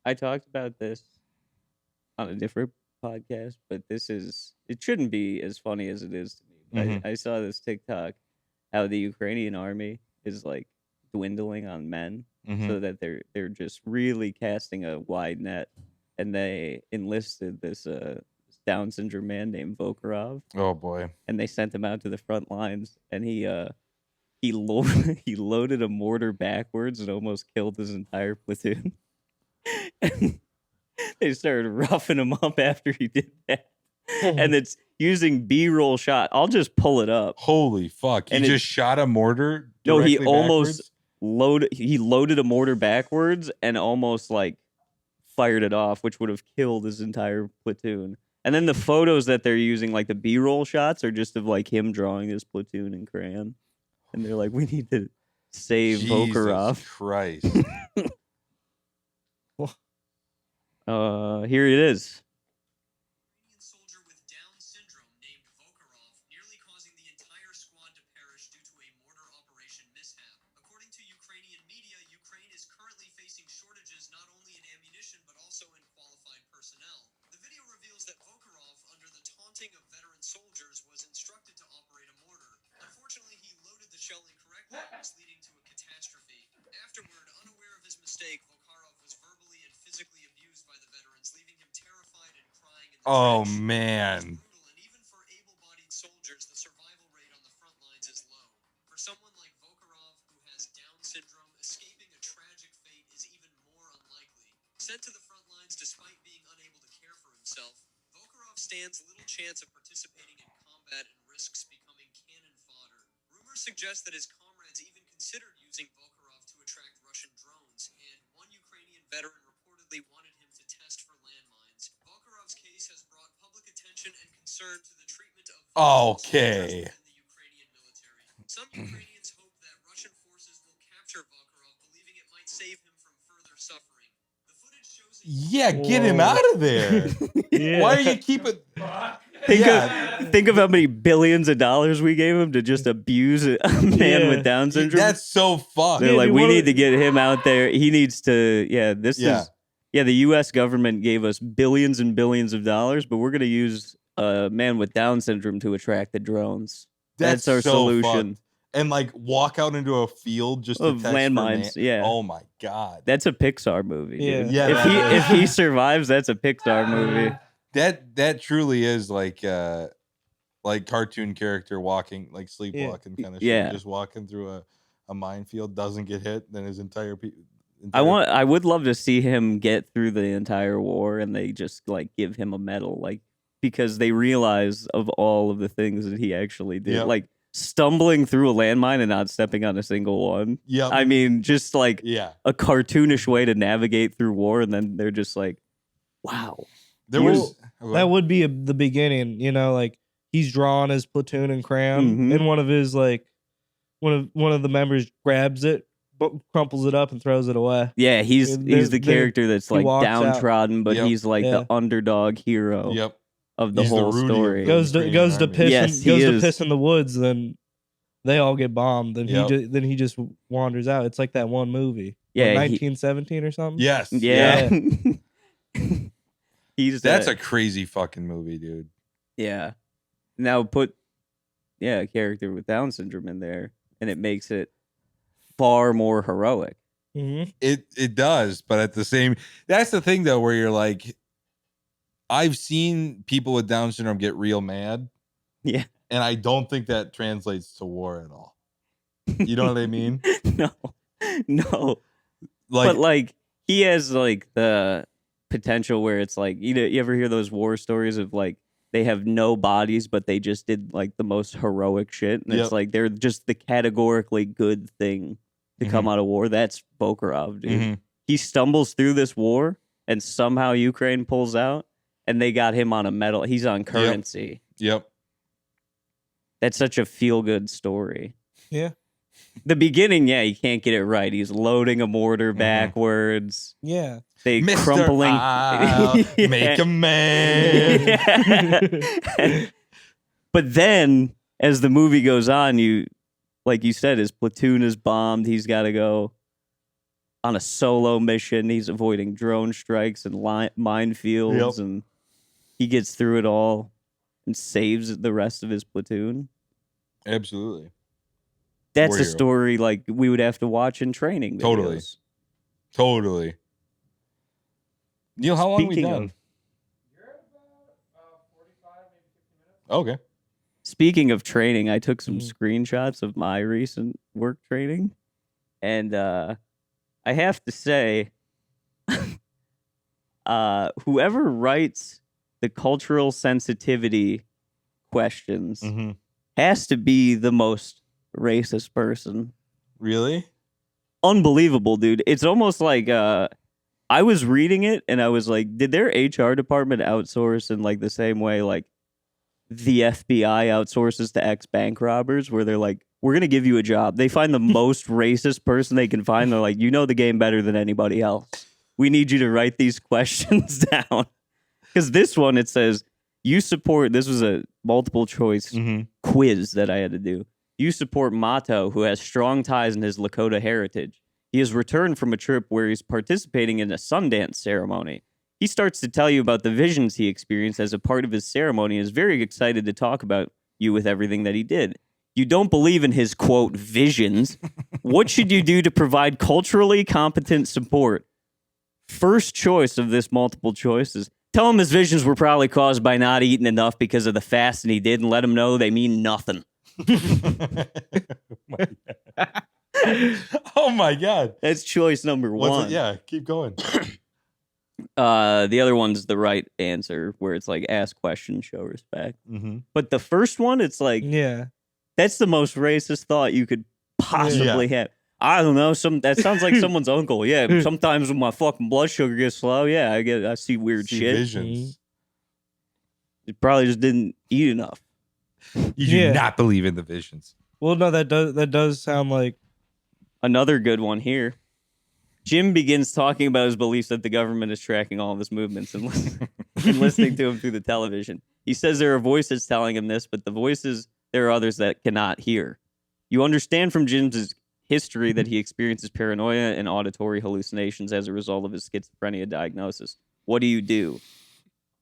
Speaker 2: I talked about this on a different podcast, but it shouldn't be as funny as it is to me. But
Speaker 1: Mhm.
Speaker 2: I saw this TikTok how the Ukrainian army is like dwindling on men,
Speaker 1: Mhm.
Speaker 2: so that they're just really casting a wide net, and they enlisted this Down syndrome man named Vokarov,
Speaker 1: Oh boy.
Speaker 2: and they sent him out to the front lines, and he loaded a mortar backwards and almost killed his entire platoon. And they started roughing him up after he did that. And it's using B-roll shot. I'll just pull it up.
Speaker 1: Holy fuck. He
Speaker 2: And
Speaker 1: just shot a mortar.
Speaker 2: No, he
Speaker 1: directly
Speaker 2: almost
Speaker 1: backwards?
Speaker 2: loaded a mortar backwards and almost like fired it off, which would have killed his entire platoon. And then the photos that they're using, like the B-roll shots, are just of like him drawing his platoon in crayon. And they're like, we need to save Vokarov.
Speaker 1: Jesus Christ.
Speaker 2: Here it is.
Speaker 5: Soldier with Down syndrome named Vokarov, nearly causing the entire squad to perish due to a mortar operation mishap. According to Ukrainian media, Ukraine is currently facing shortages not only in ammunition but also in qualified personnel. The video reveals that Vokarov, under the taunting of veteran soldiers, was instructed to operate a mortar. Unfortunately, he loaded the shell incorrectly, thus leading to a catastrophe. Afterward, unaware of his mistake, Vokarov was verbally and physically abused by the veterans, leaving him terrified and crying in the
Speaker 1: Oh
Speaker 5: trench.
Speaker 1: man.
Speaker 5: It's brutal, and even for able-bodied soldiers, the survival rate on the front lines is low. For someone like Vokarov, who has Down syndrome, escaping a tragic fate is even more unlikely. Sent to the front lines despite being unable to care for himself, Vokarov stands little chance of participating in combat and risks becoming cannon fodder. Rumors suggest that his comrades even considered using Vokarov to attract Russian drones, and one Ukrainian veteran reportedly wanted him to test for landmines. Vokarov's case has brought public attention and concern to the treatment of
Speaker 1: Okay.
Speaker 5: soldiers within the Ukrainian military. Some Ukrainians hope that Russian forces will capture Vokarov, believing it might save him from further suffering. The footage shows
Speaker 1: Yeah, get him
Speaker 3: Whoa.
Speaker 1: out of there.
Speaker 3: Yeah.
Speaker 1: Why are you keeping
Speaker 2: Think of how many billions of dollars we gave him to just abuse a man
Speaker 3: Yeah.
Speaker 2: with Down syndrome.
Speaker 1: That's so fucked.
Speaker 2: They're
Speaker 3: Yeah,
Speaker 2: like,
Speaker 3: dude,
Speaker 2: we
Speaker 3: what
Speaker 2: need
Speaker 3: a-
Speaker 2: to get him out there. He needs to. The U.S. government gave us billions and billions of dollars, but we're going to use a man with Down syndrome to attract the drones. That's our
Speaker 1: so
Speaker 2: solution.
Speaker 1: fucked. And like walk out into a field just to
Speaker 2: Of
Speaker 1: test for
Speaker 2: landmines, yeah.
Speaker 1: Oh my god.
Speaker 2: That's a Pixar movie.
Speaker 3: Yeah.
Speaker 2: Dude.
Speaker 1: Yeah,
Speaker 2: If he survives, that's a Pixar movie.
Speaker 1: That truly is like cartoon character walking, like sleepwalking kind of
Speaker 2: Yeah.
Speaker 1: shit. Just walking through a minefield, doesn't get hit, then his entire
Speaker 2: I would love to see him get through the entire war, and they just like give him a medal, like because they realize of all of the things that he actually did,
Speaker 1: Yep.
Speaker 2: like stumbling through a landmine and not stepping on a single one.
Speaker 1: Yep.
Speaker 2: I mean, just like
Speaker 1: yeah.
Speaker 2: a cartoonish way to navigate through war, and then they're just like, wow.
Speaker 1: There
Speaker 3: Well,
Speaker 1: was
Speaker 3: That would be the beginning, like he's drawing his platoon in crayon,
Speaker 2: Mhm.
Speaker 3: and one of his one of the members grabs it, crumples it up, and throws it away.
Speaker 2: Yeah, he's
Speaker 3: And
Speaker 2: the
Speaker 3: there-
Speaker 2: character that's
Speaker 3: he
Speaker 2: like
Speaker 3: walks out.
Speaker 2: downtrodden, but
Speaker 1: Yep.
Speaker 2: he's like
Speaker 3: Yeah.
Speaker 2: the underdog hero.
Speaker 1: Yep.
Speaker 2: of the
Speaker 1: He's the
Speaker 2: whole
Speaker 1: Rudy of
Speaker 2: story.
Speaker 1: the-
Speaker 3: goes to
Speaker 1: Ukrainian army.
Speaker 3: piss
Speaker 2: Yes, he
Speaker 3: goes to
Speaker 2: is.
Speaker 3: piss in the woods, then they all get bombed. Then
Speaker 1: Yep.
Speaker 3: he just wanders out. It's like that one movie,
Speaker 2: Yeah, he-
Speaker 3: 1917 or something.
Speaker 1: Yes.
Speaker 2: Yeah. He's
Speaker 1: That's a crazy fucking movie, dude.
Speaker 2: yeah. Now put a character with Down syndrome in there, and it makes it far more heroic.
Speaker 3: Mm-hmm.
Speaker 1: It does, but at the same, that's the thing though, where you're like, I've seen people with Down syndrome get real mad.
Speaker 2: Yeah.
Speaker 1: And I don't think that translates to war at all. You know what I mean?
Speaker 2: No.
Speaker 1: Like,
Speaker 2: But like he has like the potential where it's like you ever hear those war stories of like they have no bodies but they just did like the most heroic shit, and
Speaker 1: Yep.
Speaker 2: it's like they're just the categorically good thing to come out of war. That's Bokarov, dude.
Speaker 1: Mhm.
Speaker 2: He stumbles through this war and somehow Ukraine pulls out, and they got him on a medal. He's on currency.
Speaker 1: Yep.
Speaker 2: That's such a feel good story.
Speaker 3: Yeah.
Speaker 2: The beginning, yeah, he can't get it right. He's loading a mortar
Speaker 1: Mhm.
Speaker 2: backwards.
Speaker 3: Yeah.
Speaker 2: They
Speaker 1: Mr.
Speaker 2: crumpling.
Speaker 1: I'll
Speaker 2: Yeah.
Speaker 1: make a man.
Speaker 2: Yeah. But then, as the movie goes on, like you said, his platoon is bombed. He's got to go on a solo mission. He's avoiding drone strikes and minefields, and he gets through it all and saves the rest of his platoon.
Speaker 1: Absolutely.
Speaker 2: That's
Speaker 1: War
Speaker 2: a
Speaker 1: hero.
Speaker 2: story like we would have to watch in training videos.
Speaker 1: Totally. Neil, how long we
Speaker 2: Speaking
Speaker 1: done?
Speaker 2: of-
Speaker 4: You're at about 45, maybe 50 minutes.
Speaker 1: Okay.
Speaker 2: Speaking of training, I took some
Speaker 3: Mhm.
Speaker 2: screenshots of my recent work training, and I have to say, whoever writes the cultural sensitivity questions
Speaker 1: Mm-hmm.
Speaker 2: has to be the most racist person.
Speaker 1: Really?
Speaker 2: Unbelievable, dude. It's almost like I was reading it and I was like, did their HR department outsource in like the same way like the FBI outsources to ex-bank robbers, where they're like, we're going to give you a job. They find the most racist person they can find. They're like, you know the game better than anybody else. We need you to write these questions down. Because this one, it says, you support, this was a multiple choice
Speaker 1: Mm-hmm.
Speaker 2: quiz that I had to do. You support Mato, who has strong ties in his Lakota heritage. He has returned from a trip where he's participating in a Sundance ceremony. He starts to tell you about the visions he experienced as a part of his ceremony and is very excited to talk about you with everything that he did. You don't believe in his, quote, visions. What should you do to provide culturally competent support? First choice of this multiple choice is tell him his visions were probably caused by not eating enough because of the fasting he did, and let him know they mean nothing.
Speaker 1: Oh my god.
Speaker 2: That's choice number
Speaker 1: What's
Speaker 2: one.
Speaker 1: it? Yeah, keep going.
Speaker 2: The other one's the right answer, where it's like ask questions, show respect.
Speaker 1: Mm-hmm.
Speaker 2: But the first one, it's like
Speaker 3: Yeah.
Speaker 2: that's the most racist thought you could possibly have. I don't know. That sounds like someone's uncle. Yeah. Sometimes when my fucking blood sugar gets low, yeah, I see weird
Speaker 1: See
Speaker 2: shit.
Speaker 1: visions.
Speaker 2: You probably just didn't eat enough.
Speaker 1: You do
Speaker 3: Yeah.
Speaker 1: not believe in the visions.
Speaker 3: Well, no, that does sound like
Speaker 2: Another good one here. Jim begins talking about his beliefs that the government is tracking all of his movements and listening to him through the television. He says there are voices telling him this, but there are others that cannot hear. You understand from Jim's history that he experiences paranoia and auditory hallucinations as a result of his schizophrenia diagnosis. What do you do?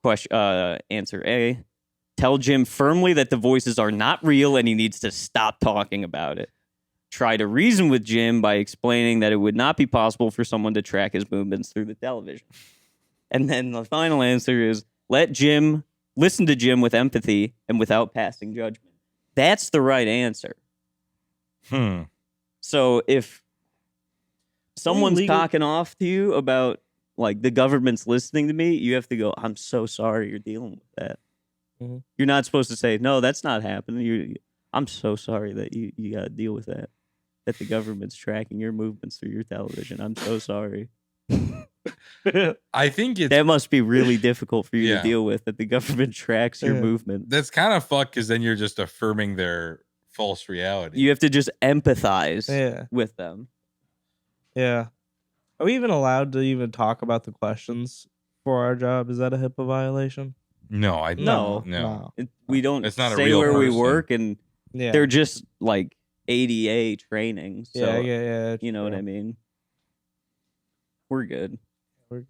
Speaker 2: Answer A. Tell Jim firmly that the voices are not real and he needs to stop talking about it. Try to reason with Jim by explaining that it would not be possible for someone to track his movements through the television. And then the final answer is listen to Jim with empathy and without passing judgment. That's the right answer. So if someone's
Speaker 3: legal-
Speaker 2: talking off to you about like the government's listening to me, you have to go, I'm so sorry you're dealing with that.
Speaker 3: Mhm.
Speaker 2: You're not supposed to say, no, that's not happening. I'm so sorry that you got to deal with that. That the government's tracking your movements through your television. I'm so sorry.
Speaker 1: I think it's
Speaker 2: That must be really difficult for you
Speaker 1: Yeah.
Speaker 2: to deal with, that the government tracks your
Speaker 3: Yeah.
Speaker 2: movement.
Speaker 1: that's kind of fucked because then you're just affirming their false reality.
Speaker 2: You have to just empathize
Speaker 3: yeah,
Speaker 2: with them.
Speaker 3: yeah. Are we even allowed to even talk about the questions for our job? Is that a HIPAA violation?
Speaker 1: No,
Speaker 2: No. We don't
Speaker 1: It's not a
Speaker 2: say
Speaker 1: real
Speaker 2: where we
Speaker 1: person.
Speaker 2: work, and
Speaker 3: Yeah.
Speaker 2: they're just like ADA training. So
Speaker 3: yeah.
Speaker 2: you know what I mean. We're good.
Speaker 3: We're good.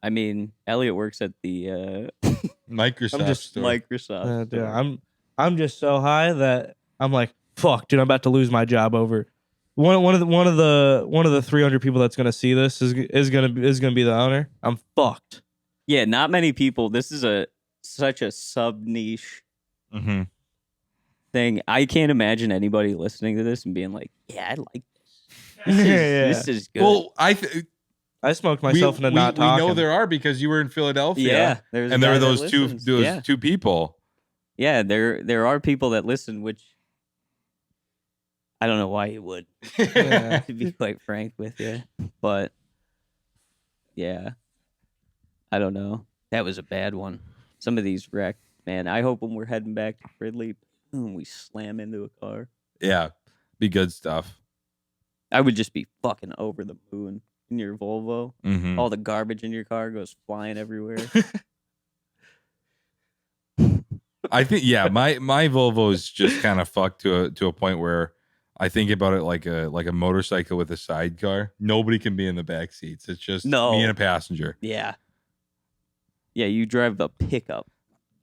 Speaker 2: I mean, Elliot works at the
Speaker 1: Microsoft
Speaker 3: I'm just
Speaker 1: store.
Speaker 2: Microsoft.
Speaker 3: Dude,
Speaker 2: store.
Speaker 3: I'm just so high that I'm like, fuck, dude, I'm about to lose my job over one of the 300 people that's gonna see this is gonna be the owner. I'm fucked.
Speaker 2: Yeah, not many people. This is such a sub niche
Speaker 1: Mm-hmm.
Speaker 2: thing. I can't imagine anybody listening to this and being like, "Yeah, I like this. This is good."
Speaker 1: Well,
Speaker 3: I smoked myself into not
Speaker 1: we
Speaker 3: talking.
Speaker 1: know there are because you were in Philadelphia.
Speaker 2: yeah, there's a
Speaker 1: and there
Speaker 2: guy
Speaker 1: were
Speaker 2: that
Speaker 1: those
Speaker 2: listens.
Speaker 1: two people.
Speaker 2: Yeah, there are people that listen, which I don't know why you would.
Speaker 3: Yeah.
Speaker 2: To be quite frank with you, but yeah, I don't know. That was a bad one. Some of these wrecked, man. I hope when we're heading back to Ridley, boom, we slam into a car.
Speaker 1: Yeah, be good stuff.
Speaker 2: I would just be fucking over the moon in your Volvo.
Speaker 1: Mm-hmm.
Speaker 2: All the garbage in your car goes flying everywhere.
Speaker 1: I think my Volvo is just kind of fucked to a point where I think about it like a motorcycle with a sidecar. Nobody can be in the back seats. It's just
Speaker 2: No.
Speaker 1: me and a passenger.
Speaker 2: Yeah. Yeah, you drive the pickup,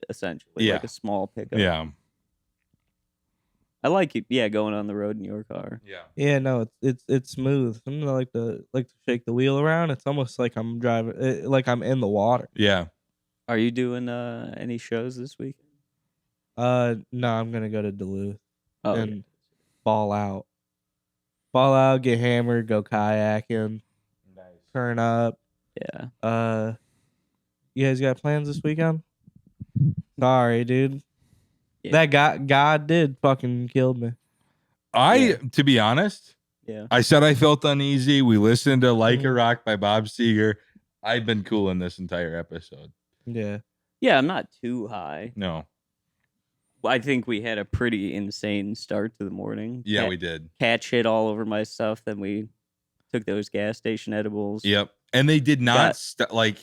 Speaker 2: essentially.
Speaker 1: Yeah.
Speaker 2: Like a small pickup.
Speaker 1: Yeah.
Speaker 2: I like it. Yeah, going on the road in your car.
Speaker 1: Yeah.
Speaker 3: Yeah, no, it's smooth. I'm gonna like to shake the wheel around. It's almost like I'm driving, like I'm in the water.
Speaker 1: Yeah.
Speaker 2: Are you doing any shows this week?
Speaker 3: No, I'm gonna go to Duluth
Speaker 2: Oh,
Speaker 3: and ball out, get hammered, go kayaking, turn up.
Speaker 2: yeah.
Speaker 3: You guys got plans this weekend? Sorry, dude.
Speaker 2: Yeah.
Speaker 3: That God did fucking killed me.
Speaker 1: To be honest,
Speaker 2: Yeah.
Speaker 1: I said I felt uneasy. We listened to Like a
Speaker 3: Mhm.
Speaker 1: Rock by Bob Seger. I've been cool in this entire episode.
Speaker 3: Yeah.
Speaker 2: Yeah, I'm not too high.
Speaker 1: No.
Speaker 2: I think we had a pretty insane start to the morning.
Speaker 1: Yeah, we did.
Speaker 2: Cat shit all over my stuff. Then we took those gas station edibles.
Speaker 1: Yep. And they did not
Speaker 2: Got-
Speaker 1: like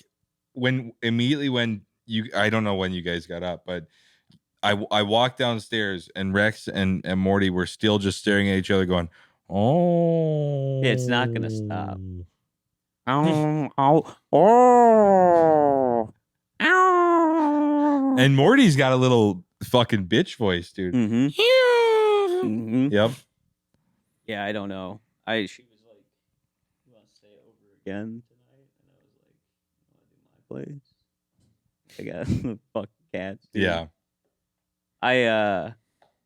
Speaker 1: when you I don't know when you guys got up, but I walked downstairs and Rex and Morty were still just staring at each other going, "Oh."
Speaker 2: Yeah, it's not gonna stop.
Speaker 1: And Morty's got a little fucking bitch voice, dude.
Speaker 2: Mm-hmm. Mm-hmm.
Speaker 1: Yep.
Speaker 2: Yeah, I don't know. She was like, "You want to stay over again tonight?" And I was like, "I want to do my place." I got fucking cats. Dude.
Speaker 1: Yeah.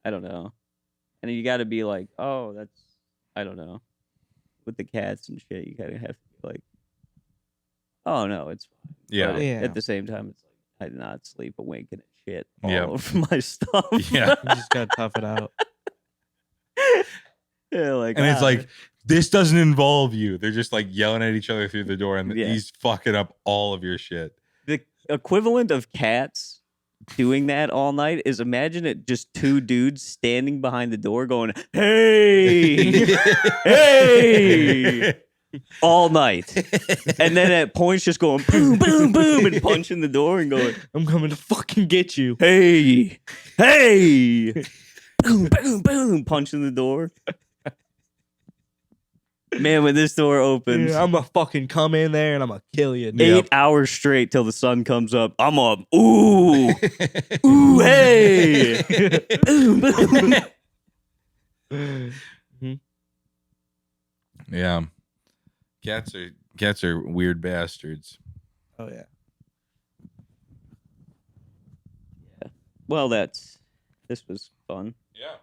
Speaker 2: I don't know. And you got to be like, "Oh, that's I don't know." With the cats and shit, you kind of have to be like, "Oh no, it's fine."
Speaker 1: Yeah.
Speaker 2: But
Speaker 3: Yeah.
Speaker 2: at the same time, it's like I did not sleep a wink and shit all
Speaker 1: Yeah.
Speaker 2: over my stuff.
Speaker 1: Yeah.
Speaker 3: You just gotta tough it out.
Speaker 2: Yeah, like,
Speaker 1: And it's like, this doesn't involve you. They're just like yelling at each other through the door, and
Speaker 2: Yeah.
Speaker 1: he's fucking up all of your shit.
Speaker 2: the equivalent of cats doing that all night is imagine it just two dudes standing behind the door going, "Hey, hey," all night, and then at points just going boom, boom, boom, and punching the door and going,
Speaker 3: I'm coming to fucking get you.
Speaker 2: "Hey, hey," boom, boom, boom, punching the door. Man, when this door opens,
Speaker 3: Yeah, I'm gonna fucking come in there and I'm gonna kill you. Dude.
Speaker 2: 8 hours straight till the sun comes up. I'm up. Ooh, ooh, hey, boom, boom.
Speaker 1: Yeah. Cats are weird bastards.
Speaker 3: Oh yeah.
Speaker 2: Well, this was fun.
Speaker 1: Yeah.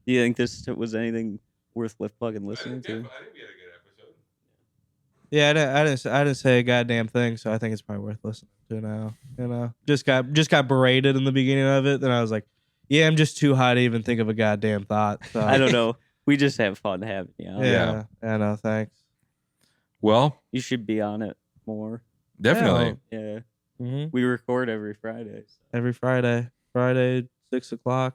Speaker 2: Do you think this was anything worth fucking listening to?
Speaker 1: I think we had a good episode.
Speaker 3: Yeah, I didn't say a goddamn thing, so I think it's probably worth listening to now. You know, just got berated in the beginning of it, then I was like, yeah, I'm just too high to even think of a goddamn thought. So
Speaker 2: I don't know. We just have fun having you on.
Speaker 3: Yeah, I know. Thanks.
Speaker 1: Well,
Speaker 2: You should be on it more.
Speaker 1: definitely.
Speaker 2: Yeah.
Speaker 3: Mm-hmm.
Speaker 2: We record every Friday. So.
Speaker 3: Every Friday, 6:00,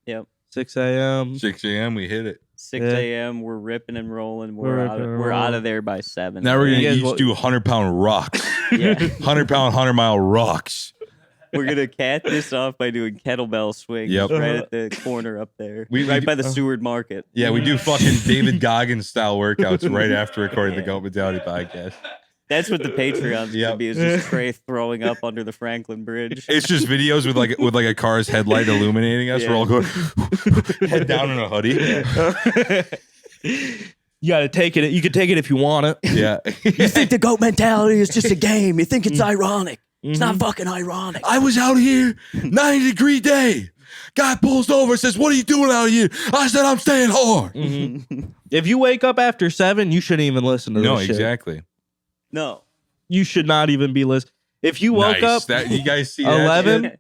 Speaker 2: Yep.
Speaker 3: 6 a.m.
Speaker 1: 6 a.m. we hit it.
Speaker 2: 6
Speaker 3: Yeah.
Speaker 2: a.m. We're ripping and rolling.
Speaker 3: We're
Speaker 2: We're
Speaker 3: ripping and
Speaker 2: out
Speaker 3: rolling.
Speaker 2: of there by 7.
Speaker 1: Now we're
Speaker 3: You
Speaker 1: gonna
Speaker 3: guys
Speaker 1: each
Speaker 3: will-
Speaker 1: do 100-pound rocks.
Speaker 2: Yeah.
Speaker 1: 100-pound, 100-mile rocks.
Speaker 2: We're gonna cat this off by doing kettlebell swings
Speaker 1: Yep.
Speaker 2: right at the corner up there,
Speaker 1: We
Speaker 2: right
Speaker 1: do-
Speaker 2: by the Seward Market.
Speaker 1: Yeah, we do fucking David Goggins style workouts right after recording the
Speaker 2: Yeah.
Speaker 1: Goat Mentality podcast.
Speaker 2: That's what the Patreon's gonna
Speaker 1: Yep.
Speaker 2: be. Is just Trey throwing up under the Franklin Bridge.
Speaker 1: It's just videos with like a car's headlight illuminating us.
Speaker 2: Yeah.
Speaker 1: We're all going head down in a hoodie.
Speaker 3: You gotta take it. You can take it if you want it.
Speaker 1: Yeah.
Speaker 2: You think the goat mentality is just a game? You think it's ironic? It's not
Speaker 3: Mhm.
Speaker 2: fucking ironic.
Speaker 1: I was out here, 90-degree day. Guy pulls over and says, "What are you doing out here?" I said, "I'm staying hard."
Speaker 3: Mhm. If you wake up after 7, you shouldn't even listen to
Speaker 1: No,
Speaker 3: this shit.
Speaker 1: exactly.
Speaker 2: No.
Speaker 3: You should not even be listening. If you woke
Speaker 1: Nice.
Speaker 3: up
Speaker 1: That, you guys see that
Speaker 3: 11,
Speaker 1: shit?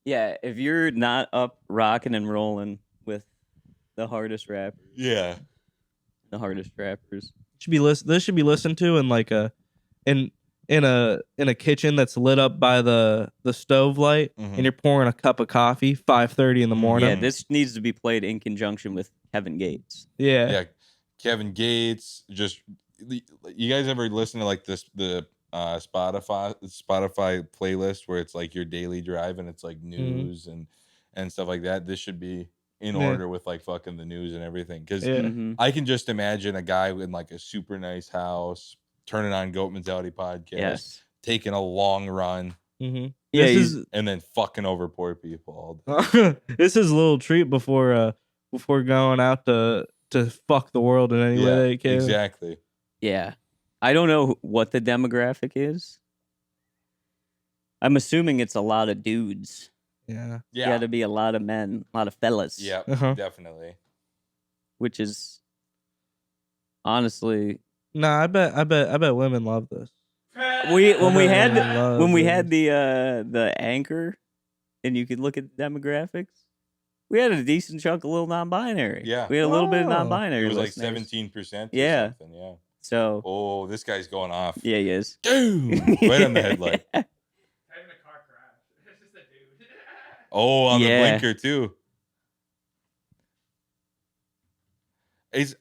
Speaker 2: Yeah, if you're not up rocking and rolling with the hardest rappers,
Speaker 1: Yeah.
Speaker 3: should be this should be listened to in like a in a kitchen that's lit up by the stove light,
Speaker 1: Mhm.
Speaker 3: and you're pouring a cup of coffee 5:30 in the morning.
Speaker 2: Yeah, this needs to be played in conjunction with Kevin Gates.
Speaker 3: Yeah.
Speaker 1: Yeah. Kevin Gates. Just you guys ever listen to like the Spotify playlist where it's like your daily drive and it's like news and stuff like that? This should be in
Speaker 3: Yeah.
Speaker 1: order with like fucking the news and everything, because
Speaker 3: Yeah.
Speaker 2: Mhm.
Speaker 1: I can just imagine a guy in like a super nice house turning on Goat Mentality podcast,
Speaker 2: Yes.
Speaker 1: taking a long run,
Speaker 3: Mm-hmm.
Speaker 2: Yeah,
Speaker 3: This
Speaker 2: he's-
Speaker 1: and then fucking over poor people all day.
Speaker 3: This is a little treat before going out to fuck the world in any way they can.
Speaker 1: exactly.
Speaker 2: Yeah. I don't know what the demographic is. I'm assuming it's a lot of dudes.
Speaker 3: Yeah.
Speaker 1: Yeah.
Speaker 2: Got to be a lot of men, a lot of fellas.
Speaker 1: Yeah,
Speaker 3: Uh-huh.
Speaker 1: definitely.
Speaker 2: Which is honestly,
Speaker 3: No, I bet women love this.
Speaker 2: when we had
Speaker 3: Love
Speaker 2: when we
Speaker 3: this.
Speaker 2: had the anchor, and you could look at the demographics. We had a decent chunk of little non-binary.
Speaker 1: Yeah.
Speaker 2: we had a little bit of
Speaker 3: Oh.
Speaker 2: non-binary.
Speaker 1: It was like
Speaker 2: listeners.
Speaker 1: 17%.
Speaker 2: Yeah.
Speaker 1: Something, yeah.
Speaker 2: So
Speaker 1: Oh, this guy's going off.
Speaker 2: yeah, he is.
Speaker 1: Dude, right on the headlight.
Speaker 4: Having a car crash. It's just a dude.
Speaker 1: Oh, on
Speaker 2: Yeah.
Speaker 1: the blinker too.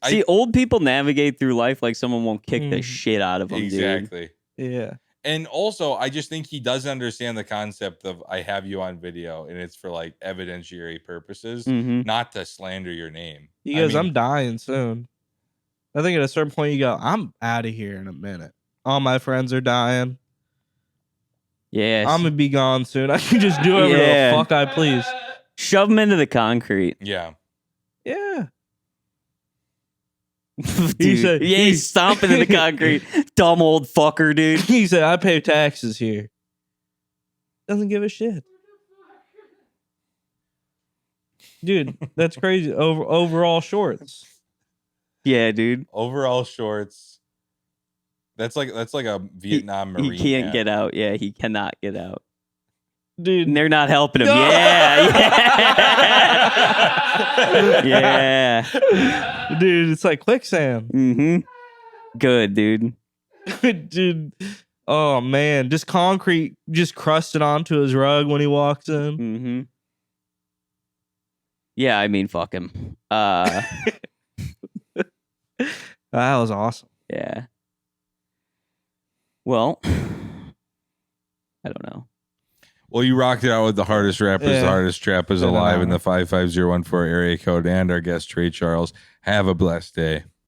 Speaker 2: See, old people navigate through life like someone won't kick the
Speaker 3: Mhm.
Speaker 2: shit out of them, dude.
Speaker 1: Exactly.
Speaker 3: Yeah.
Speaker 1: And also, I just think he doesn't understand the concept of I have you on video and it's for like evidentiary purposes,
Speaker 2: Mm-hmm.
Speaker 1: not to slander your name.
Speaker 3: He
Speaker 1: I
Speaker 3: goes,
Speaker 1: mean,
Speaker 3: I'm dying soon. I think at a certain point you go, I'm out of here in a minute. All my friends are dying.
Speaker 2: Yes.
Speaker 3: I'm gonna be gone soon. I can just do whatever
Speaker 2: Yeah.
Speaker 3: the fuck I please.
Speaker 2: Shove them into the concrete.
Speaker 1: Yeah.
Speaker 3: Yeah.
Speaker 2: Dude.
Speaker 3: said-
Speaker 2: yeah, he's stomping in the concrete. Dumb old fucker, dude.
Speaker 3: He said, I pay taxes here. Doesn't give a shit. Dude, that's crazy. Overall shorts.
Speaker 2: Yeah, dude.
Speaker 1: Overall shorts. That's like a Vietnam Marine.
Speaker 2: He can't
Speaker 1: hat.
Speaker 2: get out. Yeah, he cannot get out.
Speaker 3: Dude.
Speaker 2: And they're not helping him. Yeah, yeah. Yeah.
Speaker 3: Dude, it's like quicksand.
Speaker 2: Mm-hmm. Good, dude.
Speaker 3: Dude. Oh man. Just concrete just crusted onto his rug when he walks in.
Speaker 2: Mm-hmm. Yeah, I mean, fuck him.
Speaker 3: That was awesome.
Speaker 2: Yeah. Well, I don't know.
Speaker 1: Well, you rocked it out with the hardest rappers,
Speaker 3: Yeah.
Speaker 1: the hardest trappers
Speaker 3: Been an
Speaker 1: alive
Speaker 3: hour.
Speaker 1: in the 55014 area code, and our guest Trey Charles. Have a blessed day.